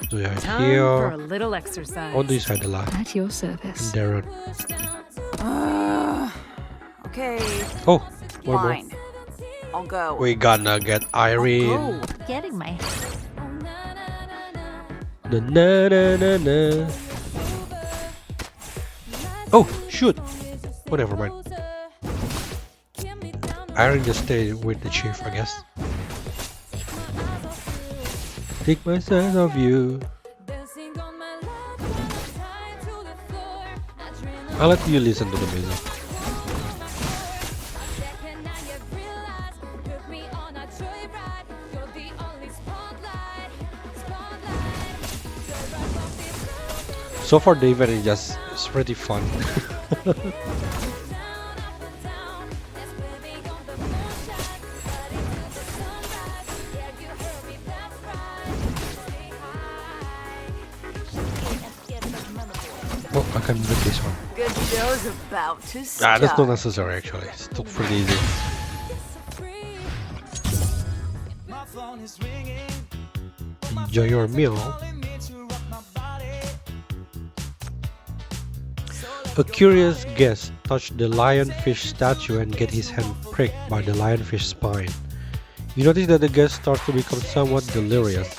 Zoya Time here. for a little exercise. On this side, la. At your service. Darren. Okay. Oh, one Fine. more. I'll go. We gonna get Irene. Oh, getting my. Na na na na na. Oh, shoot. Oh, never mind. Irene just stay with the chief, I guess. Take my sense of you. I'll let you listen to the music. So far, the event is just it's pretty fun. Oh, I can break this one. Good show's about to start. That's not necessary actually. It's still pretty easy. Enjoy your meal. A curious guest touched the lionfish statue and get his hand pricked by the lionfish spine. You notice that the guest starts to become somewhat delirious.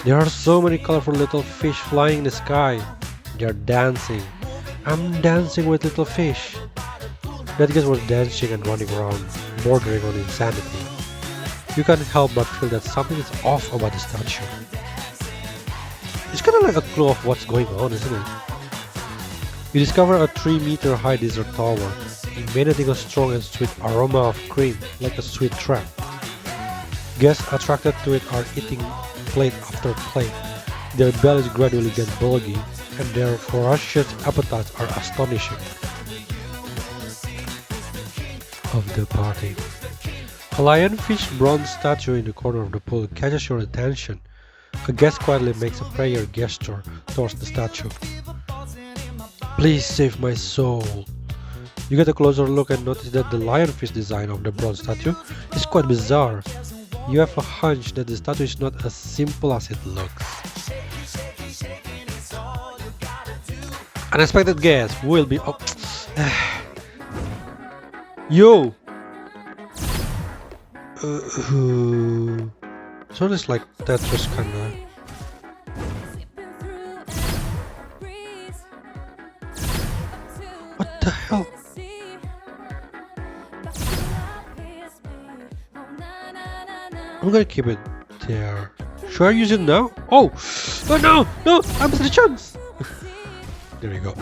There are so many colorful little fish flying in the sky. They are dancing. I'm dancing with little fish. That guest was dancing and running around, bordering on insanity. You can't help but feel that something is off about the statue. It's kind of like a clue of what's going on, isn't it? You discover a 3-meter high dessert tower, emanating a strong and sweet aroma of cream, like a sweet trap. Guests attracted to it are eating plate after plate. Their bellies gradually get bulgy, and their voracious appetites are astonishing. Of the party. A lionfish bronze statue in the corner of the pool catches your attention. A guest quietly makes a prayer gesture towards the statue. Please save my soul. You get a closer look and notice that the lionfish design of the bronze statue is quite bizarre. You have a hunch that the statue is not as simple as it looks. Unexpected guest will be up. Yo! So it's like Tetris kinda. What the hell? I'm gonna keep it there. Should I use it now? Oh! Oh no! No! I missed the chance! There we go.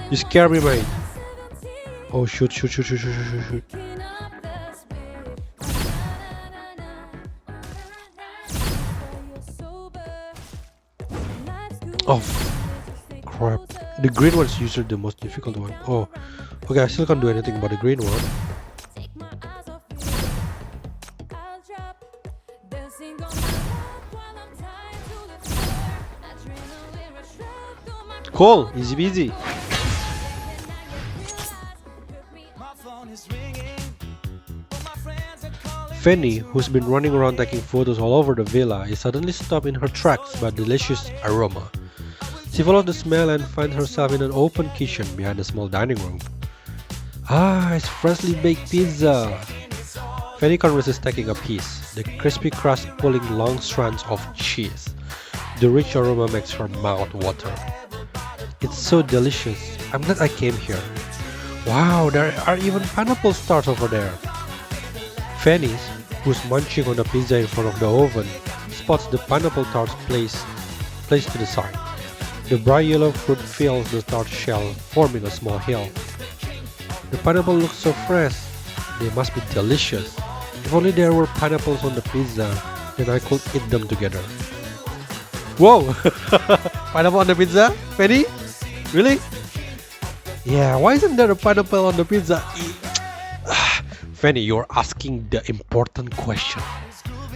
You scare me, mate. Oh shoot, shoot, shoot, shoot, shoot, shoot, shoot. Oh, crap. The green one is usually the most difficult one. Oh, okay, I still can't do anything about the green one. Cool, easy peasy. Fanny, who's been running around taking photos all over the villa, is suddenly stopped in her tracks by a delicious aroma. She follows the smell and finds herself in an open kitchen behind a small dining room. Ah, it's freshly baked pizza! Fanny can't resist taking a piece, the crispy crust pulling long strands of cheese. The rich aroma makes her mouth water. It's so delicious. I'm glad I came here. Wow, there are even pineapple stars over there. Fanny, who's munching on the pizza in front of the oven, spots the pineapple tarts placed to the side. The bright yellow fruit fills the tart shell, forming a small hill. The pineapple looks so fresh. They must be delicious. If only there were pineapples on the pizza, then I could eat them together. Whoa! Pineapple on the pizza? Fanny? Really? Yeah, why isn't there a pineapple on the pizza? Fanny, you're asking the important question,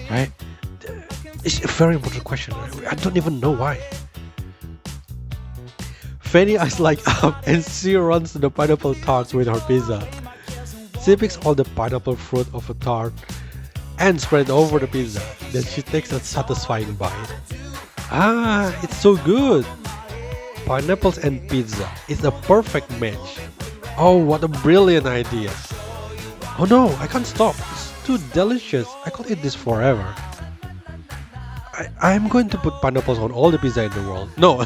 right? It's a very important question. I don't even know why. Fanny eyes light up and she runs to the pineapple tarts with her pizza. She picks all the pineapple fruit of a tart and spread it over the pizza. Then she takes a satisfying bite. Ah, it's so good! Pineapples and pizza is a perfect match. Oh, what a brilliant idea! Oh no, I can't stop. It's too delicious. I could eat this forever. I'm going to put pineapples on all the pizza in the world. No.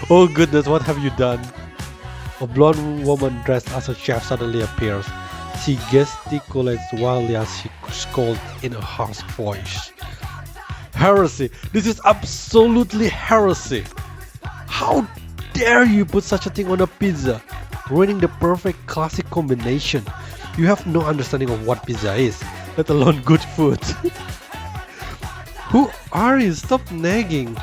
Oh goodness, what have you done? A blonde woman dressed as a chef suddenly appears. She gesticulates wildly as she scolds in a harsh voice. Heresy! This is absolutely heresy! How dare you put such a thing on a pizza? Ruining the perfect classic combination. You have no understanding of what pizza is, let alone good food. Who are you? Stop nagging.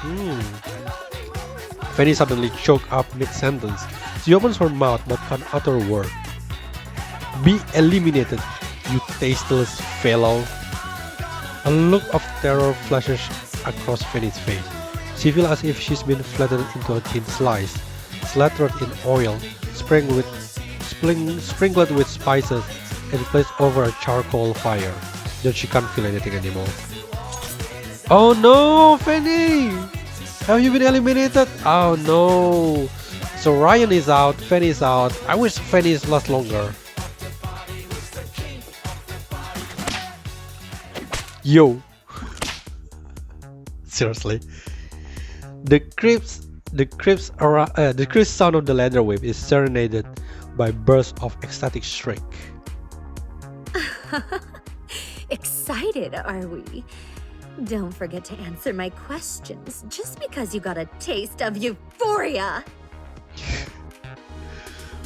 Fanny suddenly choked up mid-sentence. She opens her mouth but can't utter a word. Be eliminated, you tasteless fellow. A look of terror flashes across Fanny's face. She feels as if she's been flattened into a thin slice, slathered in oil, sprinkled with spices, and placed over a charcoal fire. Then she can't feel anything anymore. Oh no, Fanny! Have you been eliminated? Oh no! So Ryan is out, Fanny is out. I wish Fanny lasts longer. Yo! Seriously. The crisp sound of the leather whip is serenaded by bursts of ecstatic shriek. Excited, are we? Don't forget to answer my questions just because you got a taste of euphoria!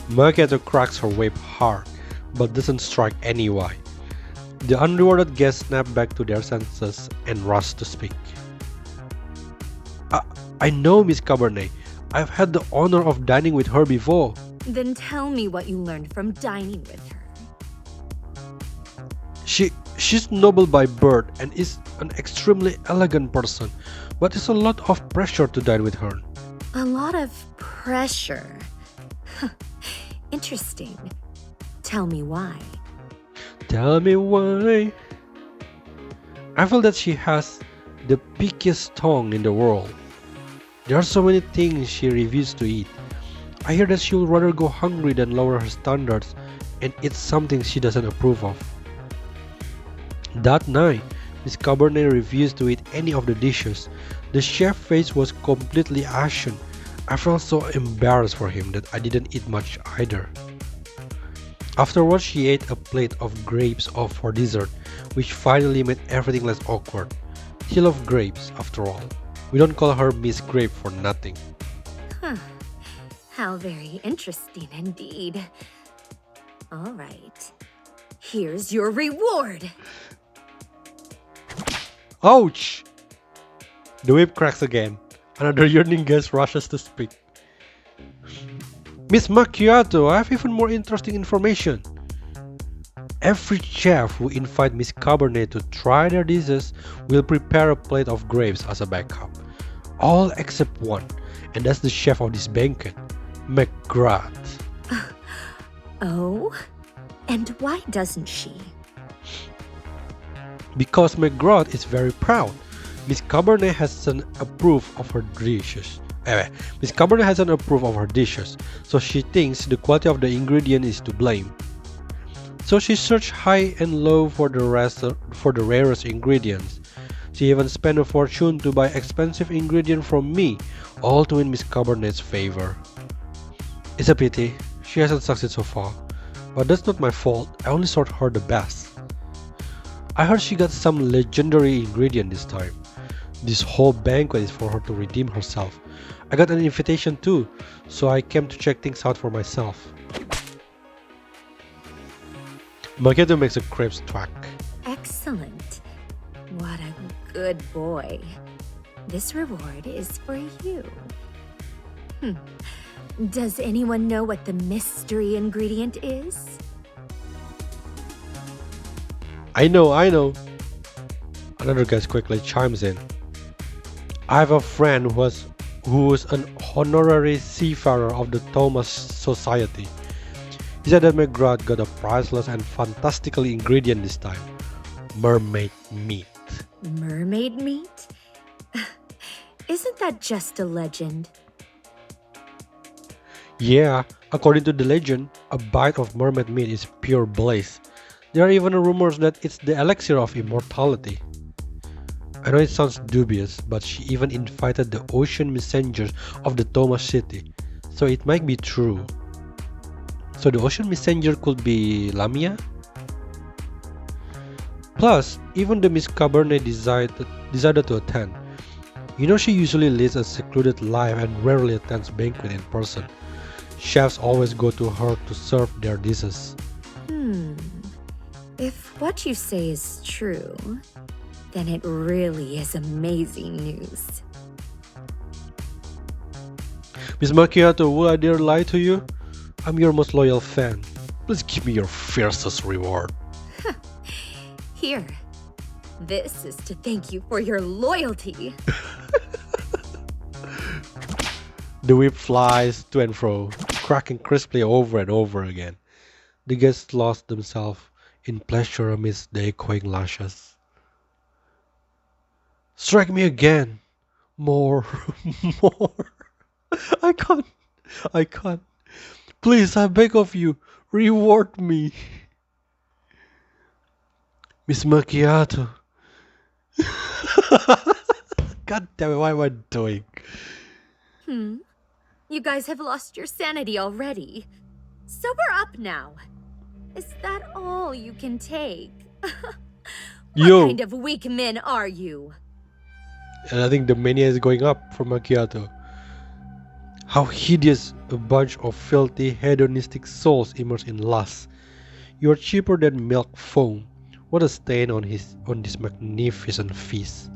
Macchiato cracks her whip hard, but doesn't strike anyone. The unrewarded guests snap back to their senses and rush to speak. I know Miss Cabernet. I've had the honor of dining with her before. Then tell me what you learned from dining with her. She's noble by birth and is an extremely elegant person, but it's a lot of pressure to dine with her. A lot of pressure. Interesting. Tell me why. Tell me why. I feel that she has the pickiest tongue in the world. There are so many things she refuses to eat. I hear that she would rather go hungry than lower her standards and eat something she doesn't approve of. That night, Miss Cabernet refused to eat any of the dishes. The chef's face was completely ashen. I felt so embarrassed for him that I didn't eat much either. Afterwards, she ate a plate of grapes for dessert, which finally made everything less awkward. She loved grapes, after all. We don't call her Miss Grape for nothing. Huh. How very interesting indeed. Alright. Here's your reward! Ouch! The whip cracks again. Another yearning guest rushes to speak. Miss Macchiato, I have even more interesting information. Every chef who invites Miss Cabernet to try their dishes will prepare a plate of grapes as a backup. All except one, and that's the chef of this banquet, McGrath. Oh? And why doesn't she? Because McGrath is very proud. Miss Cabernet hasn't approved of her dishes. Miss Cabernet hasn't approved of her dishes, so she thinks the quality of the ingredient is to blame. So she searched high and low for the rarest ingredients. She even spent a fortune to buy expensive ingredients from me, all to win Miss Cabernet's favor. It's a pity she hasn't succeeded so far, but that's not my fault. I only sought her the best. I heard she got some legendary ingredient this time. This whole banquet is for her to redeem herself. I got an invitation too, so I came to check things out for myself. Macchiato makes a crepes twack. Excellent. What a good boy. This reward is for you. Does anyone know what the mystery ingredient is? I know. Another guest quickly chimes in. I have a friend who is an honorary seafarer of the Thomas Society. He said that McGrath got a priceless and fantastical ingredient this time. Mermaid meat. Mermaid meat? Isn't that just a legend? Yeah, according to the legend, a bite of mermaid meat is pure bliss. There are even rumors that it's the elixir of immortality. I know it sounds dubious, but she even invited the ocean messengers of the Thomas City, so it might be true. So the ocean messenger could be Lamia? Plus, even the Miss Cabernet decided to attend. You know she usually leads a secluded life and rarely attends banquet in person. Chefs always go to her to serve their dishes. If what you say is true, then it really is amazing news. Miss Macchiato, will I dare lie to you? I'm your most loyal fan. Please give me your fiercest reward. Here. This is to thank you for your loyalty. The whip flies to and fro, cracking crisply over and over again. The guests lost themselves in pleasure amidst the echoing lashes. Strike me again! More, more! I can't! Please, I beg of you, reward me! Miss Macchiato! God damn it, what am I doing? You guys have lost your sanity already. Sober up now. Is that all you can take? What kind of weak men are you? And I think the mania is going up for Macchiato. How hideous a bunch of filthy hedonistic souls immersed in lust. You're cheaper than milk foam. What a stain on this magnificent feast.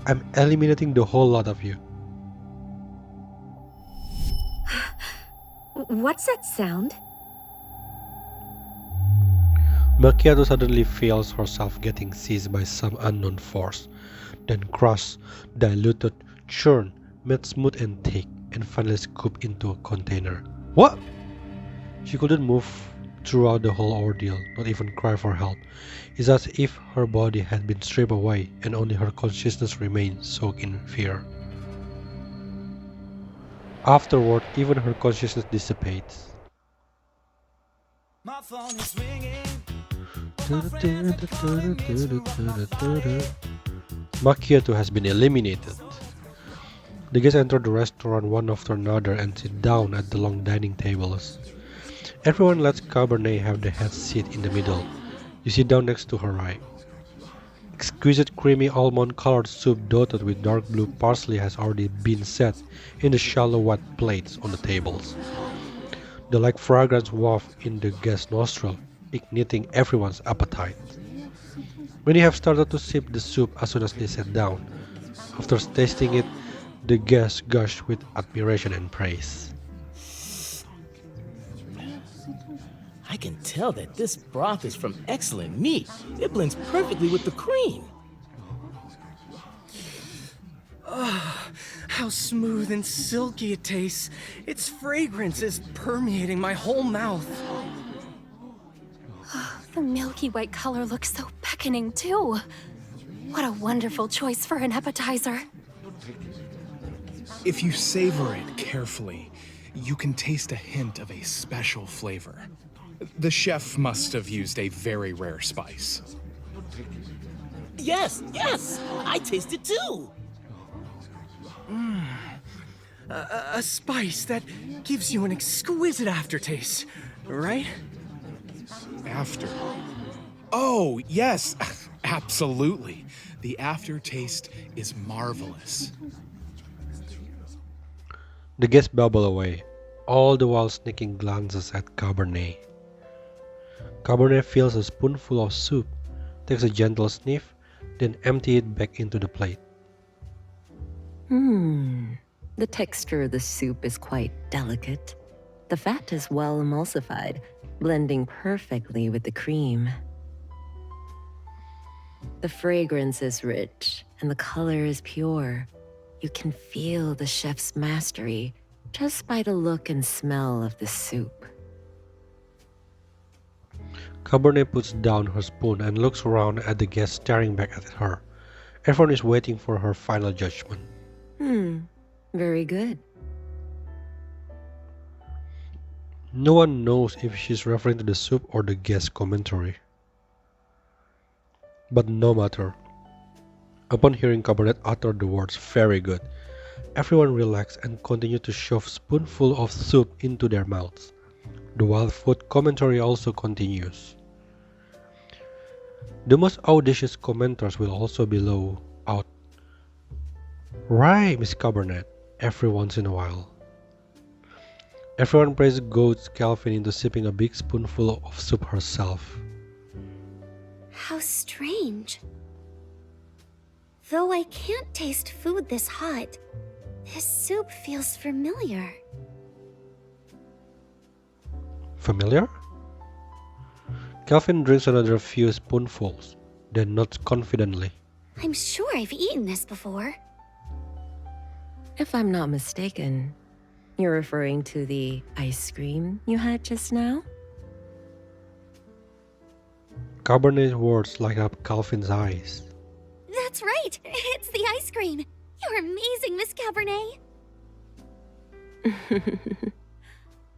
I'm eliminating the whole lot of you. What's that sound? Macchiato suddenly feels herself getting seized by some unknown force, then crushed, diluted, churned, made smooth and thick, and finally scooped into a container. What? She couldn't move throughout the whole ordeal, not even cry for help. It's as if her body had been stripped away and only her consciousness remained soaked in fear. Afterward, even her consciousness dissipates. My phone is ringing. Macchiato has been eliminated. The guests enter the restaurant one after another and sit down at the long dining tables. Everyone lets Cabernet have the head seat in the middle. You sit down next to her right. Exquisite creamy almond-colored soup dotted with dark blue parsley has already been set in the shallow white plates on the tables. The light fragrance wafts in the guest's nostril, igniting everyone's appetite. Many have started to sip the soup as soon as they sat down. After tasting it, the guests gush with admiration and praise. I can tell that this broth is from excellent meat. It blends perfectly with the cream. How smooth and silky it tastes. Its fragrance is permeating my whole mouth. The milky white color looks so beckoning, too. What a wonderful choice for an appetizer. If you savor it carefully, you can taste a hint of a special flavor. The chef must have used a very rare spice. Yes, yes! I taste it too! A spice that gives you an exquisite aftertaste, right? After. Oh, yes, absolutely. The aftertaste is marvelous. The guests babble away, all the while sneaking glances at Cabernet. Cabernet fills a spoonful of soup, takes a gentle sniff, then empties it back into the plate. The texture of the soup is quite delicate. The fat is well emulsified, blending perfectly with the cream. The fragrance is rich, and the color is pure. You can feel the chef's mastery just by the look and smell of the soup. Cabernet puts down her spoon and looks around at the guests staring back at her. Everyone is waiting for her final judgment. Very good. No one knows if she's referring to the soup or the guest commentary. But no matter. Upon hearing Cabernet utter the words "very good," everyone relaxed and continued to shove spoonful of soup into their mouths. The wild food commentary also continues. The most audacious commenters will also blow out, "Right, Miss Cabernet," every once in a while. Everyone prays goats Calvin into sipping a big spoonful of soup herself. How strange. Though I can't taste food this hot, this soup feels familiar. Familiar? Calvin drinks another few spoonfuls, then nods confidently. I'm sure I've eaten this before. If I'm not mistaken, you're referring to the ice cream you had just now? Cabernet's words light up Calvin's eyes. That's right! It's the ice cream! You're amazing, Miss Cabernet!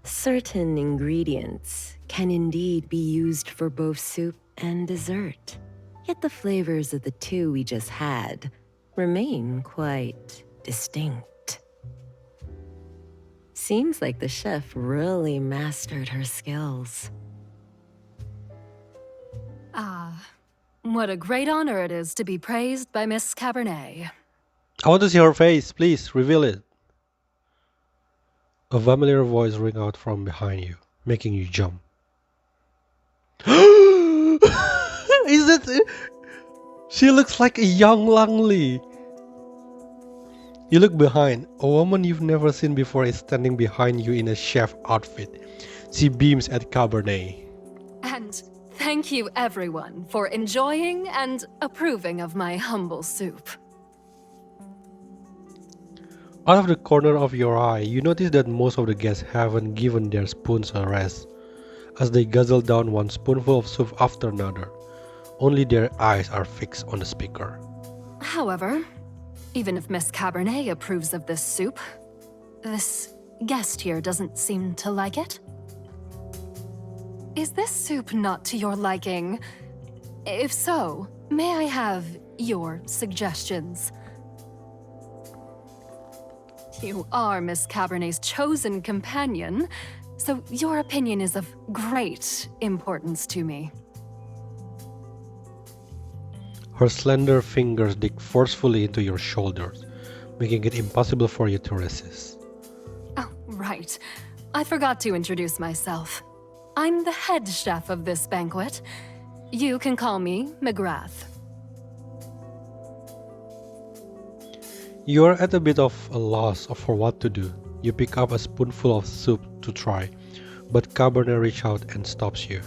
Certain ingredients can indeed be used for both soup and dessert. Yet the flavors of the two we just had remain quite distinct. Seems like the chef really mastered her skills. What a great honor it is to be praised by Miss Cabernet. I want to see her face, please, reveal it. A familiar voice rings out from behind you, making you jump. Is it? She looks like a young Langley. You look behind. A woman you've never seen before is standing behind you in a chef outfit. She beams at Cabernet. And thank you, everyone, for enjoying and approving of my humble soup. Out of the corner of your eye, you notice that most of the guests haven't given their spoons a rest, as they guzzle down one spoonful of soup after another. Only their eyes are fixed on the speaker. However, even if Miss Cabernet approves of this soup, this guest here doesn't seem to like it. Is this soup not to your liking? If so, may I have your suggestions? You are Miss Cabernet's chosen companion, so your opinion is of great importance to me. Her slender fingers dig forcefully into your shoulders, making it impossible for you to resist. Oh, right. I forgot to introduce myself. I'm the head chef of this banquet. You can call me McGrath. You are at a bit of a loss for what to do. You pick up a spoonful of soup to try, but Cabernet reaches out and stops you.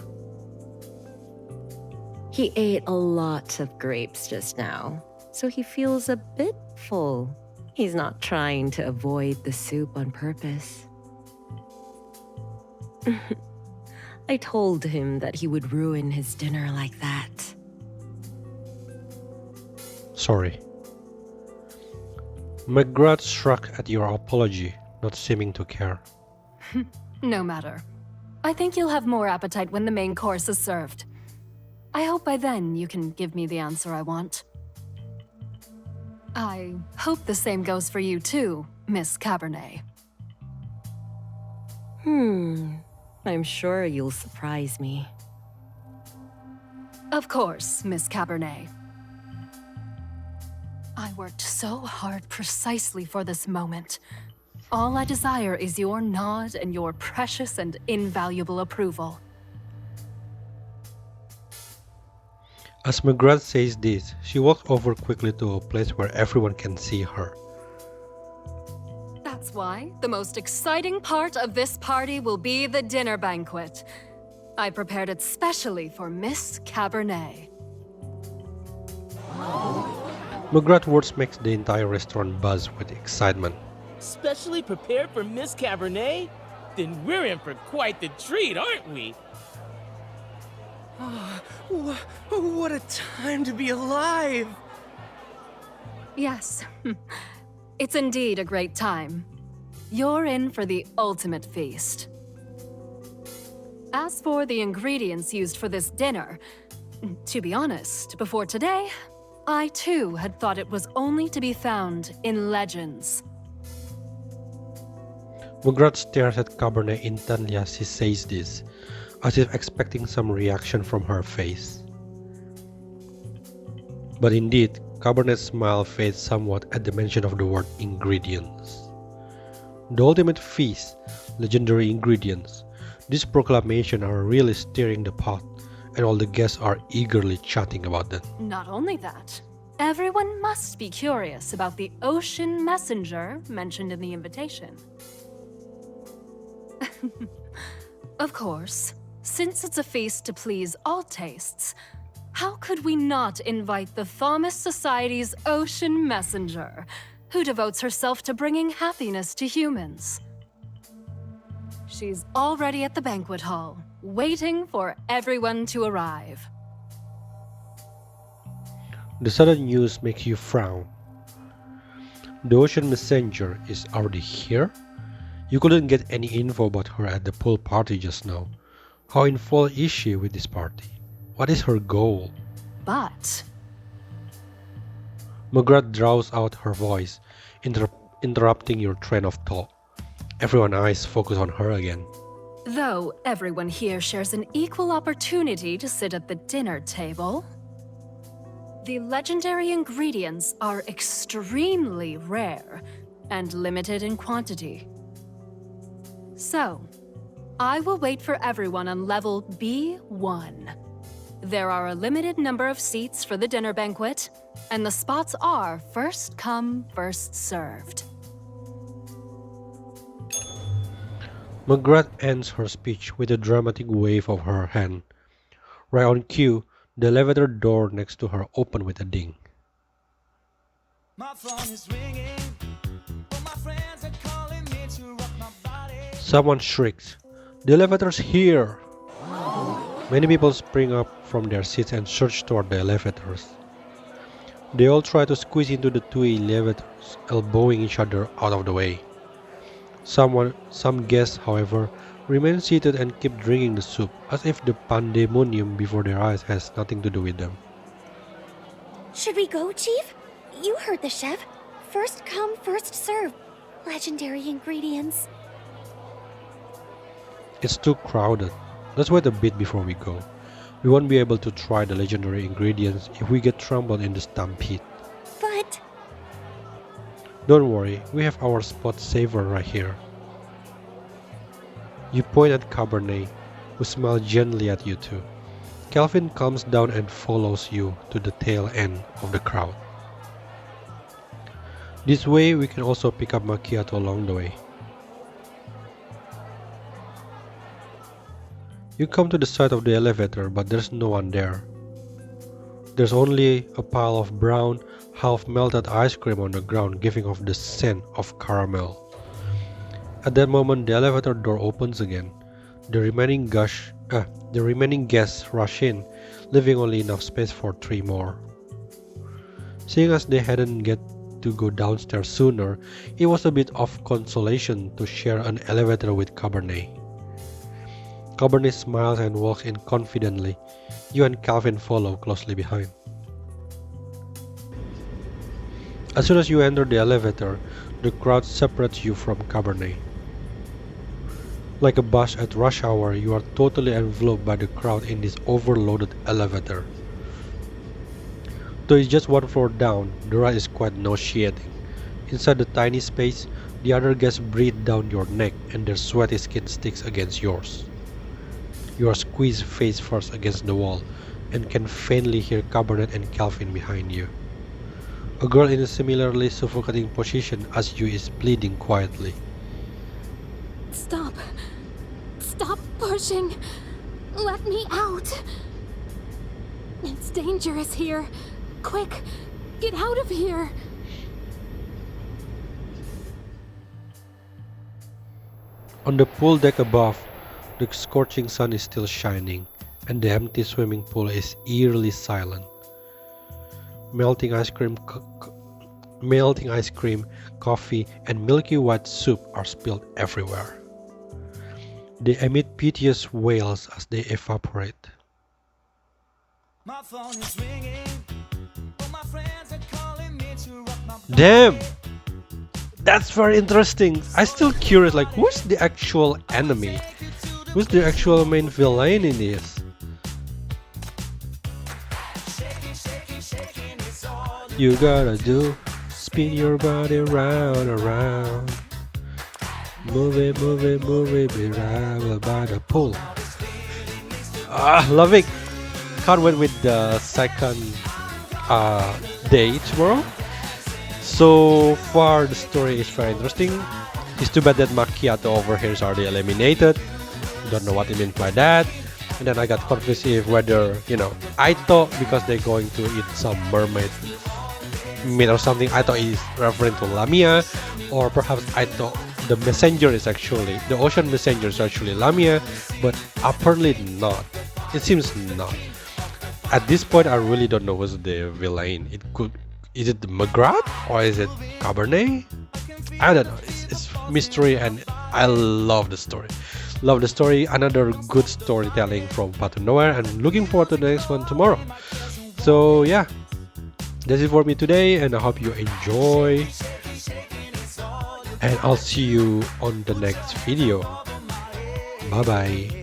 He ate a lot of grapes just now, so he feels a bit full. He's not trying to avoid the soup on purpose. I told him that he would ruin his dinner like that. Sorry. McGrath shrugged at your apology, not seeming to care. No matter. I think you'll have more appetite when the main course is served. I hope by then you can give me the answer I want. I hope the same goes for you too, Miss Cabernet. I'm sure you'll surprise me. Of course, Miss Cabernet. I worked so hard precisely for this moment. All I desire is your nod and your precious and invaluable approval. As McGrath says this, she walks over quickly to a place where everyone can see her. That's why the most exciting part of this party will be the dinner banquet. I prepared it specially for Miss Cabernet. McGrath's words makes the entire restaurant buzz with excitement. Specially prepared for Miss Cabernet? Then we're in for quite the treat, aren't we? What a time to be alive! Yes, it's indeed a great time. You're in for the ultimate feast. As for the ingredients used for this dinner, to be honest, before today, I too had thought it was only to be found in legends. McGrath stares at Cabernet intently as he says this, as if expecting some reaction from her face. But indeed, Cabernet's smile fades somewhat at the mention of the word ingredients. The ultimate feast, legendary ingredients. These proclamations are really stirring the pot, and all the guests are eagerly chatting about them. Not only that, everyone must be curious about the ocean messenger mentioned in the invitation. Of course, since it's a feast to please all tastes, how could we not invite the Thomas Society's ocean messenger, who devotes herself to bringing happiness to humans? She's already at the banquet hall, waiting for everyone to arrive. The sudden news makes you frown. The ocean messenger is already here? You couldn't get any info about her at the pool party just now. How involved is she with this party? What is her goal? But McGrath draws out her voice, interrupting your train of thought. Everyone's eyes focus on her again. though everyone here shares an equal opportunity to sit at the dinner table, the legendary ingredients are extremely rare and limited in quantity. So, I will wait for everyone on level B1. There are a limited number of seats for the dinner banquet, and the spots are first come, first served. McGrath ends her speech with a dramatic wave of her hand. Right on cue, the elevator door next to her opened with a ding. My phone is ringing. All my friends are calling me to rock my body. Someone shrieks, "The elevator's here!" Many people spring up from their seats and surge toward the elevators. They all try to squeeze into the two elevators, elbowing each other out of the way. Some guests, however, remain seated and keep drinking the soup, as if the pandemonium before their eyes has nothing to do with them. Should we go, Chief? You heard the chef. First come, first serve. Legendary ingredients. It's too crowded. Let's wait a bit before we go. We won't be able to try the legendary ingredients if we get trampled in the stampede. But... Don't worry, we have our spot saver right here. You point at Cabernet, who smiles gently at you too. Calvin comes down and follows you to the tail end of the crowd. This way we can also pick up macchiato along the way. You come to the side of the elevator, but there's no one there. There's only a pile of brown, half-melted ice cream on the ground, giving off the scent of caramel. At that moment, the elevator door opens again. The remaining guests rush in, leaving only enough space for 3 more. Seeing as they hadn't get to go downstairs sooner, it was a bit of consolation to share an elevator with Cabernet. Cabernet smiles and walks in confidently. You and Calvin follow closely behind. As soon as you enter the elevator, the crowd separates you from Cabernet. Like a bus at rush hour, you are totally enveloped by the crowd in this overloaded elevator. Though it's just one floor down, the ride is quite nauseating. Inside the tiny space, the other guests breathe down your neck and their sweaty skin sticks against yours. You are squeezed face first against the wall and can faintly hear Cabernet and Calvin behind you. A girl in a similarly suffocating position as you is pleading quietly. Stop. Stop pushing. Let me out. It's dangerous here. Quick, get out of here. On the pool deck above, the scorching sun is still shining, and the empty swimming pool is eerily silent. Melting ice cream, coffee, and milky white soup are spilled everywhere. They emit piteous wails as they evaporate. My phone is ringing. All my friends are calling me to rock my Damn! That's very interesting. I'm still curious, like, who's the actual enemy? Who's the actual main villain in this? You gotta do, spin your body round, around. Move it, be right by the pool. Love it. Can't wait with the second day tomorrow. So far, the story is very interesting. It's too bad that Macchiato over here is already eliminated. Don't know what it means by that. And then I got confused if whether, I thought because they're going to eat some mermaid meat or something, I thought it's referring to Lamia, or perhaps I thought the messenger is actually, the ocean messenger is actually Lamia, but apparently not. It seems not. At this point, I really don't know who's the villain. Is it the Magrat or is it Cabernet? I don't know. It's mystery, and I love the story. Love the story. Another good storytelling from Path to Nowhere, and looking forward to the next one tomorrow. So yeah, that's it for me today, and I hope you enjoy. And I'll see you on the next video. Bye bye.